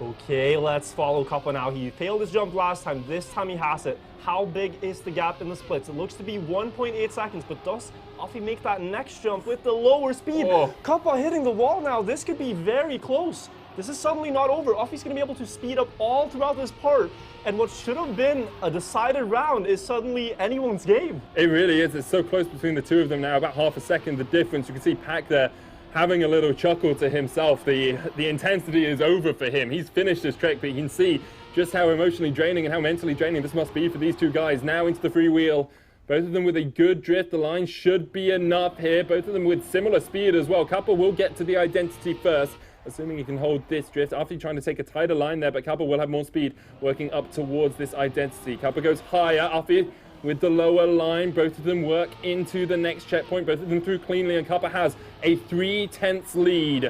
Okay, let's follow Kappa now. He failed his jump last time. This time he has it. How big is the gap in the splits? It looks to be 1.8 seconds, but does Affi make that next jump with the lower speed? Oh. Kappa hitting the wall now. This could be very close. This is suddenly not over. Affi's going to be able to speed up all throughout this part. And what should have been a decided round is suddenly anyone's game. It really is. It's so close between the 2 of them now, about half a second the difference. You can see Pac there having a little chuckle to himself. The intensity is over for him. He's finished his trek, but you can see just how emotionally draining and how mentally draining this must be for these 2 guys. Now into the free wheel. Both of them with a good drift. The line should be enough here. Both of them with similar speed as well. Kappa will get to the identity first, assuming he can hold this drift. After trying to take a tighter line there, but Kappa will have more speed working up towards this identity. Kappa goes higher. Affi with the lower line. Both of them work into the next checkpoint. Both of them through cleanly, and Kappa has a 3/10 lead.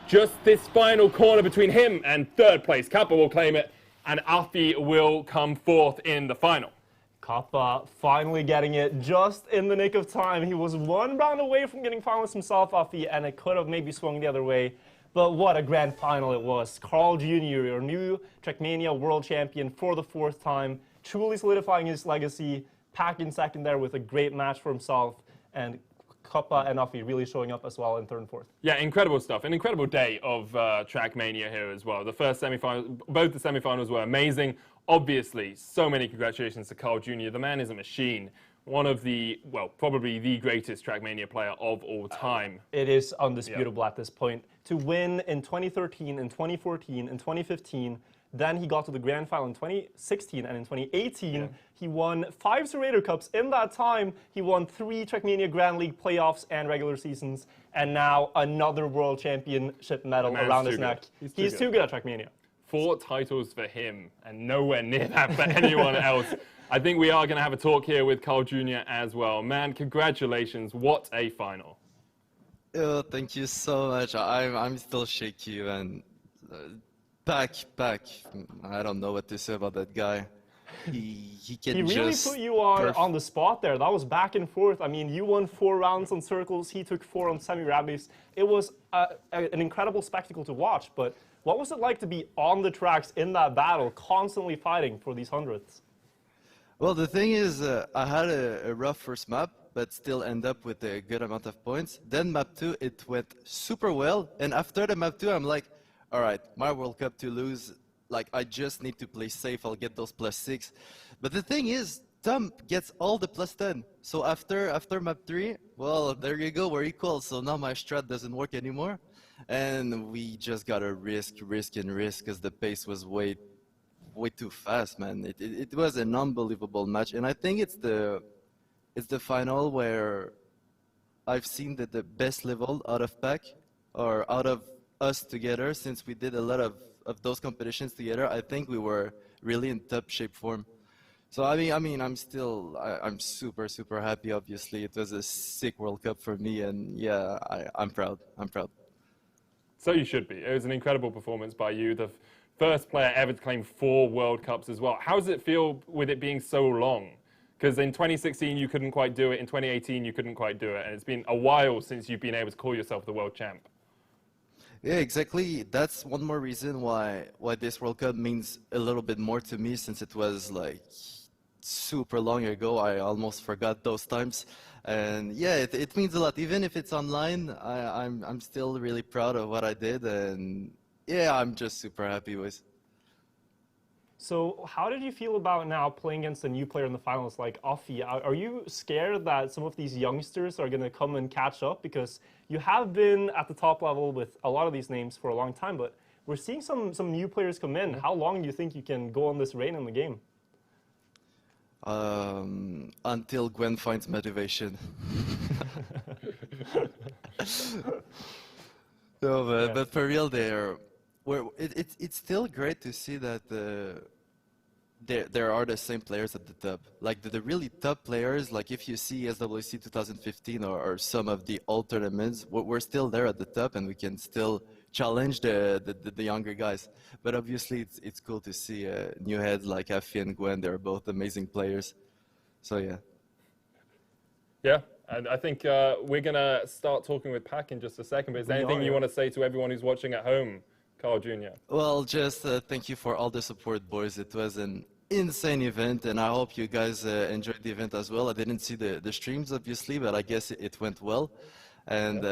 Just this final corner between him and 3rd place. Kappa will claim it, and Affi will come 4th in the final. Kappa finally getting it just in the nick of time. He was 1 round away from getting finalist himself, Affi, and it could have maybe swung the other way. But what a grand final it was. Carl Jr., your new Trackmania world champion for the 4th time, truly solidifying his legacy. Pac in 2nd there with a great match for himself, and Kappa and Affi really showing up as well in 3rd and 4th. Yeah, incredible stuff. An incredible day of Trackmania here as well. The first semi-final, both the semi-finals were amazing. Obviously, so many congratulations to Carl Jr. The man is a machine. One of the, well, probably the greatest Trackmania player of all time. It is undisputable at this point. To win in 2013, in 2014, in 2015, then he got to the grand final in 2016, and in 2018, he won 5 Serrator Cups. In that time, he won 3 Trackmania Grand League playoffs and regular seasons, and now another World Championship medal around his neck. He's too good at Trackmania. 4 titles for him, and nowhere near that for anyone else. I think we are going to have a talk here with Carl Jr. as well. Man, congratulations. What a final. Oh, thank you so much. I'm still shaky, man. Pac. I don't know what to say about that guy. He can He really just put you on the spot there. That was back and forth. I mean, you won 4 rounds on circles. He took 4 on Semiramis. It was an incredible spectacle to watch. But what was it like to be on the tracks in that battle, constantly fighting for these hundredths? Well, the thing is, I had a rough first map, but still end up with a good amount of points. Then map 2, it went super well. And after the map 2, I'm like, all right, my World Cup to lose. Like, I just need to play safe. I'll get those +6. But the thing is, Tom gets all the +10. So after map 3, well, there you go, we're equal. So now my strat doesn't work anymore. And we just gotta risk, because the pace was way too fast, man. It was an unbelievable match. And I think it's the final where I've seen the best level out of Pac, or out of us together, since we did a lot of those competitions together, I think we were really in top shape form. So I'm super, super happy. Obviously, it was a sick World Cup for me, and yeah, I'm proud. I'm proud. So you should be. It was an incredible performance by you, the first player ever to claim 4 World Cups as well. How does it feel with it being so long? Because in 2016 you couldn't quite do it, in 2018 you couldn't quite do it, and it's been a while since you've been able to call yourself the world champ. Yeah, exactly. That's one more reason why this World Cup means a little bit more to me, since it was like super long ago. I almost forgot those times, and yeah, it means a lot. Even if it's online, I'm still really proud of what I did, and yeah, I'm just super happy with. So how did you feel about now playing against a new player in the finals like Affi? Are you scared that some of these youngsters are going to come and catch up? Because you have been at the top level with a lot of these names for a long time, but we're seeing some new players come in. How long do you think you can go on this reign in the game? Until Gwen finds motivation. No, but for real, it's still great to see that there are the same players at the top. Like the really top players, like if you see SWC 2015 or some of the old tournaments, we're still there at the top, and we can still challenge the younger guys. But obviously, it's cool to see new heads like Affi and Gwen. They're both amazing players. So yeah. Yeah, and I think we're going to start talking with Pac in just a second, but is there anything you want to say to everyone who's watching at home, Carl Jr.? Well, just thank you for all the support, boys. It was an insane event, and I hope you guys enjoyed the event as well. I didn't see the streams, obviously, but I guess it went well. And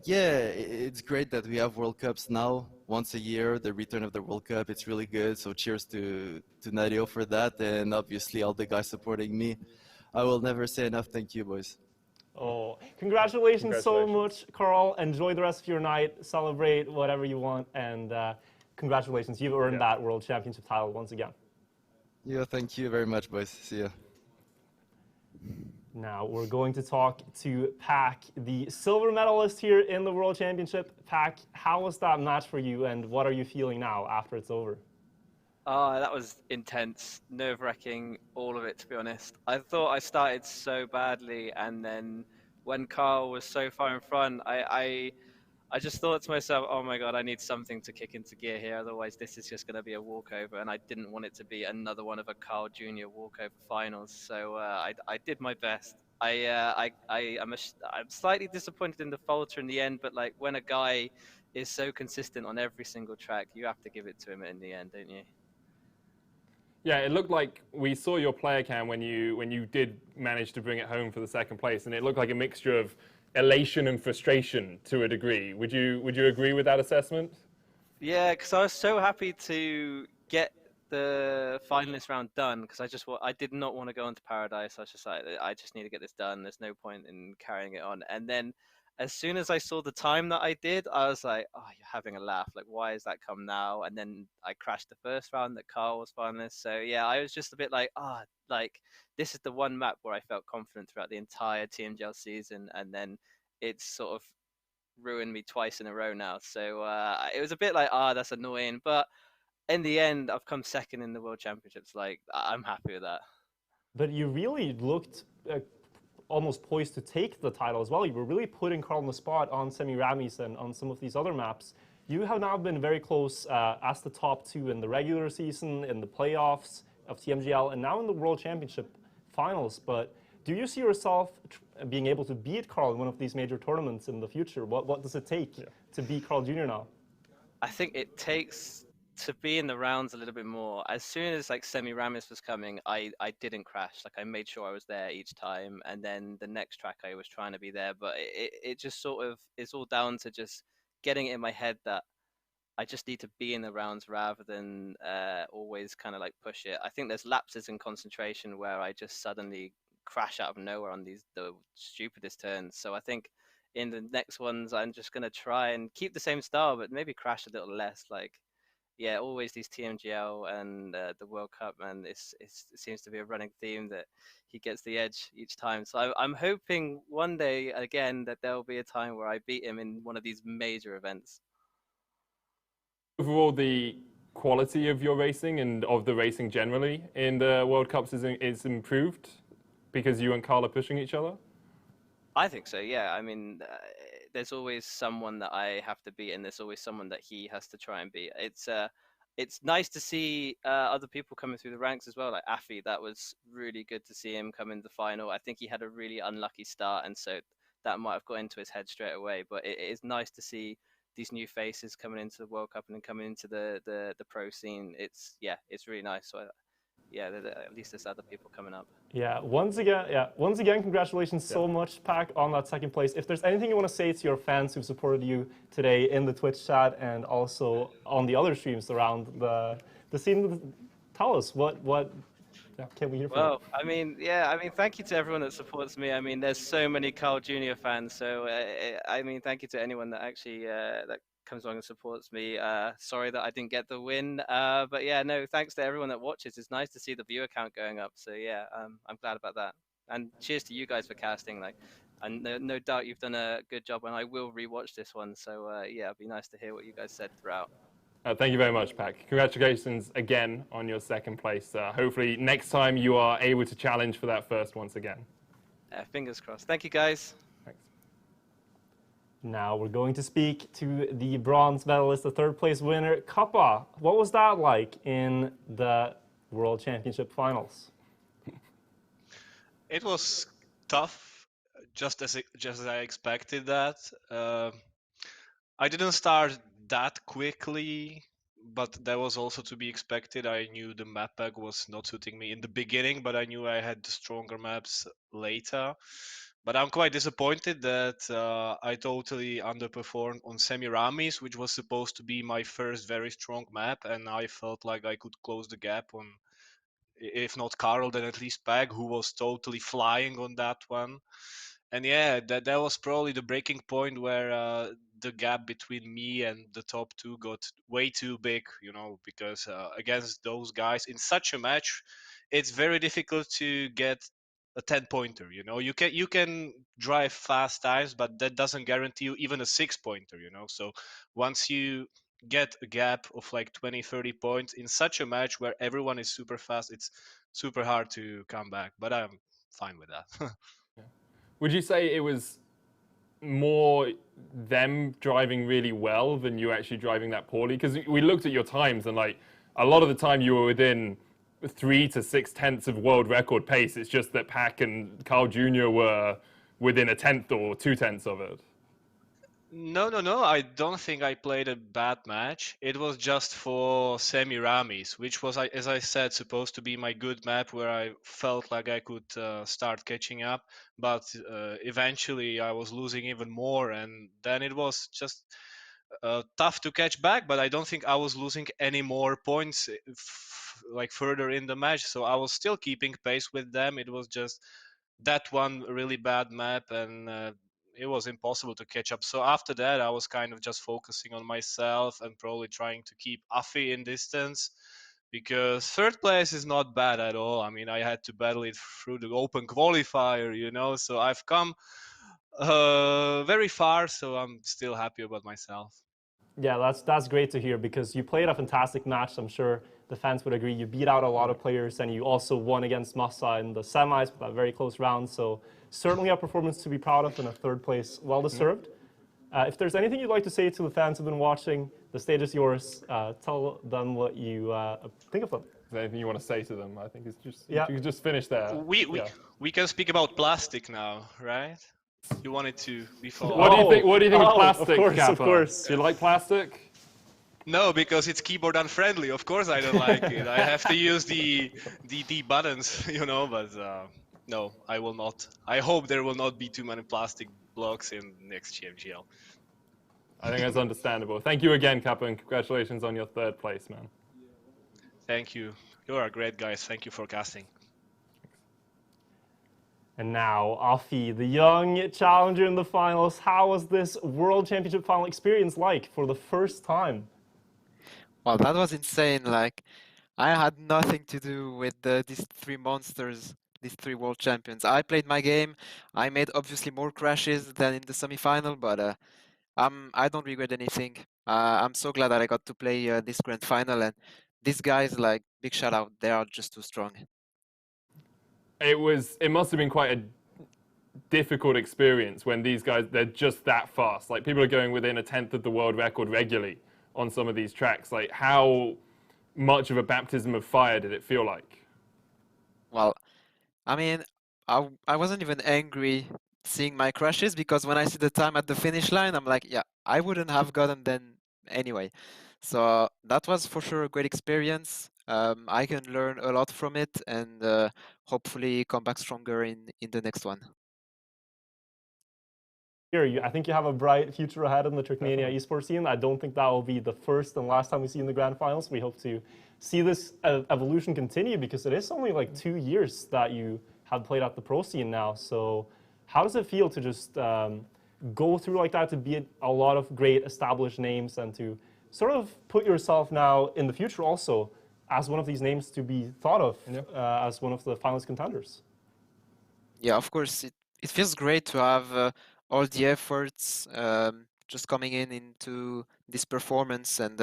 yeah, it's great that we have World Cups now, once a year, the return of the World Cup. It's really good, so cheers to Nadio for that, and obviously all the guys supporting me. I will never say enough thank you, boys. Oh, congratulations so much, Carl. Enjoy the rest of your night. Celebrate whatever you want. And congratulations. You've earned that World Championship title once again. Yeah, thank you very much, boys. See ya. Now we're going to talk to Pac, the silver medalist here in the World Championship. Pac, how was that match for you, and what are you feeling now after it's over? Oh, that was intense, nerve-wracking, all of it, to be honest. I thought I started so badly, and then when Carl was so far in front, I just thought to myself, oh my God, I need something to kick into gear here, otherwise this is just going to be a walkover, and I didn't want it to be another one of a Carl Jr. walkover finals, so I did my best. I'm slightly disappointed in the falter in the end, but like when a guy is so consistent on every single track, you have to give it to him in the end, don't you? Yeah, it looked like we saw your player cam when you did manage to bring it home for the second place, and it looked like a mixture of elation and frustration to a degree. Would you agree with that assessment? Yeah, because I was so happy to get the finalist round done because I did not want to go into Paradise. I was just like, I just need to get this done. There's no point in carrying it on. And then as soon as I saw the time that I did, I was like, oh, you're having a laugh. Like, why has that come now? And then I crashed the first round that Carl was finalist. So yeah, I was just a bit like, like this is the one map where I felt confident throughout the entire TMGL season. And then it's sort of ruined me twice in a row now. So it was a bit like, that's annoying. But in the end, I've come second in the World Championships. Like, I'm happy with that. But you really looked almost poised to take the title as well. You were really putting Carl on the spot on Semiramis and on some of these other maps. You have now been very close as the top two in the regular season, in the playoffs of TMGL, and now in the World Championship finals. But do you see yourself being able to beat Carl in one of these major tournaments in the future? What does it take to beat Carl Jr. now? I think it takes to be in the rounds a little bit more. As soon as like Semiramis was coming, I didn't crash. Like I made sure I was there each time, and then the next track I was trying to be there. But it just sort of it's all down to just getting it in my head that I just need to be in the rounds rather than always kind of like push it. I think there's lapses in concentration where I just suddenly crash out of nowhere on the stupidest turns. So I think in the next ones, I'm just going to try and keep the same style, but maybe crash a little less. Like, yeah, always these TMGL and the World Cup, and it seems to be a running theme that he gets the edge each time. So I'm hoping one day again that there will be a time where I beat him in one of these major events. Overall, the quality of your racing and of the racing generally in the World Cups is improved because you and Carl are pushing each other? I think so, yeah. I mean, there's always someone that I have to beat, and there's always someone that he has to try and beat. It's nice to see other people coming through the ranks as well, like Affi. That was really good to see him come in the final. I think he had a really unlucky start, and so that might have got into his head straight away. But it is nice to see these new faces coming into the World Cup and then coming into the pro scene. It's really nice. So yeah, at least there's other people coming up. Once again, congratulations so much, Pack, on that second place. If there's anything you want to say to your fans who supported you today in the Twitch chat and also on the other streams around the scene, tell us what can we hear from you? Well, I mean, thank you to everyone that supports me. I mean, there's so many Carl Jr. fans, so I mean, thank you to anyone that actually that comes along and supports me. Sorry that I didn't get the win, but yeah, no, thanks to everyone that watches. It's nice to see the viewer count going up. So yeah, I'm glad about that. And cheers to you guys for casting. Like, and no doubt you've done a good job, and I will rewatch this one. So yeah, it'd be nice to hear what you guys said throughout. Thank you very much, Pack. Congratulations again on your second place. Hopefully next time you are able to challenge for that first once again. Fingers crossed. Thank you, guys. Thanks. Now we're going to speak to the bronze medalist, the third place winner, Kappa. What was that like in the World Championship finals? It was tough, just as I expected that. I didn't start that quickly, but that was also to be expected. I knew the map pack was not suiting me in the beginning, but I knew I had the stronger maps later. But I'm quite disappointed that I totally underperformed on Semiramis, which was supposed to be my first very strong map, and I felt like I could close the gap on, if not Carl, then at least Peg, who was totally flying on that one. And yeah, that was probably the breaking point where the gap between me and the top two got way too big, because against those guys in such a match, it's very difficult to get a 10-pointer. You can drive fast times, but that doesn't guarantee you even a 6-pointer. So once you get a gap of like 20-30 points in such a match where everyone is super fast, it's super hard to come back, but I'm fine with that. Would you say it was more them driving really well than you actually driving that poorly? Because we looked at your times, and like a lot of the time you were within 3 to 6 tenths of world record pace. It's just that Pack and Carl Jr. were within a tenth or 2 tenths of it. No. I don't think I played a bad match. It was just for Semiramis, which was, as I said, supposed to be my good map where I felt like I could start catching up. But eventually I was losing even more, and then it was just tough to catch back. But I don't think I was losing any more points like further in the match. So I was still keeping pace with them. It was just that one really bad map, and it was impossible to catch up. So after that, I was kind of just focusing on myself and probably trying to keep Affi in distance, because third place is not bad at all. I mean, I had to battle it through the open qualifier, so I've come very far, so I'm still happy about myself. Yeah, that's great to hear, because you played a fantastic match. I'm sure the fans would agree. You beat out a lot of players, and you also won against Massa in the semis with a very close round. So certainly a performance to be proud of, and a third place well deserved. If there's anything you'd like to say to the fans who've been watching, the stage is yours. Tell them what you think of them. Is there anything you want to say to them? I think it's just Yeah. you can just finish there. We can speak about plastic now, right? You wanted to before. What do you think? What do you think of Oh, plastic, of course, Kappa? of course. Do you like plastic? No, because it's keyboard unfriendly. Of course, I don't like it. I have to use the buttons, But no, I will not. I hope there will not be too many plastic blocks in next TMGL. I think that's understandable. Thank you again, Kappa, and congratulations on your third place, man. Thank you. You are great, guys. Thank you for casting. And now, Affi, the young challenger in the finals. How was this World Championship final experience like for the first time? Well, that was insane. Like, I had nothing to do with these three monsters, these three world champions. I played my game. I made obviously more crashes than in the semi-final, but I don't regret anything. I'm so glad that I got to play this grand final, and these guys, like, big shout out, they are just too strong. It must have been quite a difficult experience when these guys, they're just that fast. Like, people are going within a tenth of the world record regularly on some of these tracks. Like, how much of a baptism of fire did it feel like? Well, I mean, I wasn't even angry seeing my crashes, because when I see the time at the finish line, I'm like, yeah, I wouldn't have gotten them anyway. So that was for sure a great experience. I can learn a lot from it, and hopefully come back stronger in the next one. I think you have a bright future ahead in the Trackmania esports scene. I don't think that will be the first and last time we see you in the grand finals. We hope to see this evolution continue, because it is only like 2 years that you have played at the pro scene now. So how does it feel to just go through like that, to beat a lot of great established names, and to sort of put yourself now in the future also as one of these names to be thought of as one of the finalist contenders? Yeah, of course, it feels great to have all the efforts just coming into this performance, and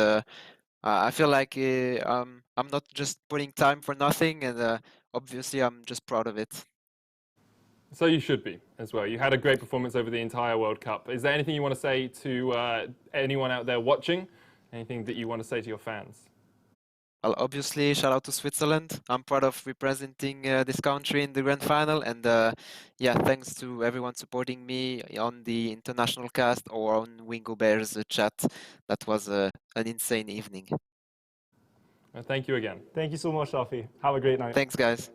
I feel like I'm not just putting time for nothing, and obviously I'm just proud of it. So you should be as well. You had a great performance over the entire World Cup. Is there anything you want to say to anyone out there watching? Anything that you want to say to your fans? Well, obviously, shout out to Switzerland. I'm proud of representing this country in the grand final, and yeah, thanks to everyone supporting me on the international cast or on Wingo Bears chat. That was an insane evening. Thank you again. Thank you so much, Affi. Have a great night. Thanks, guys.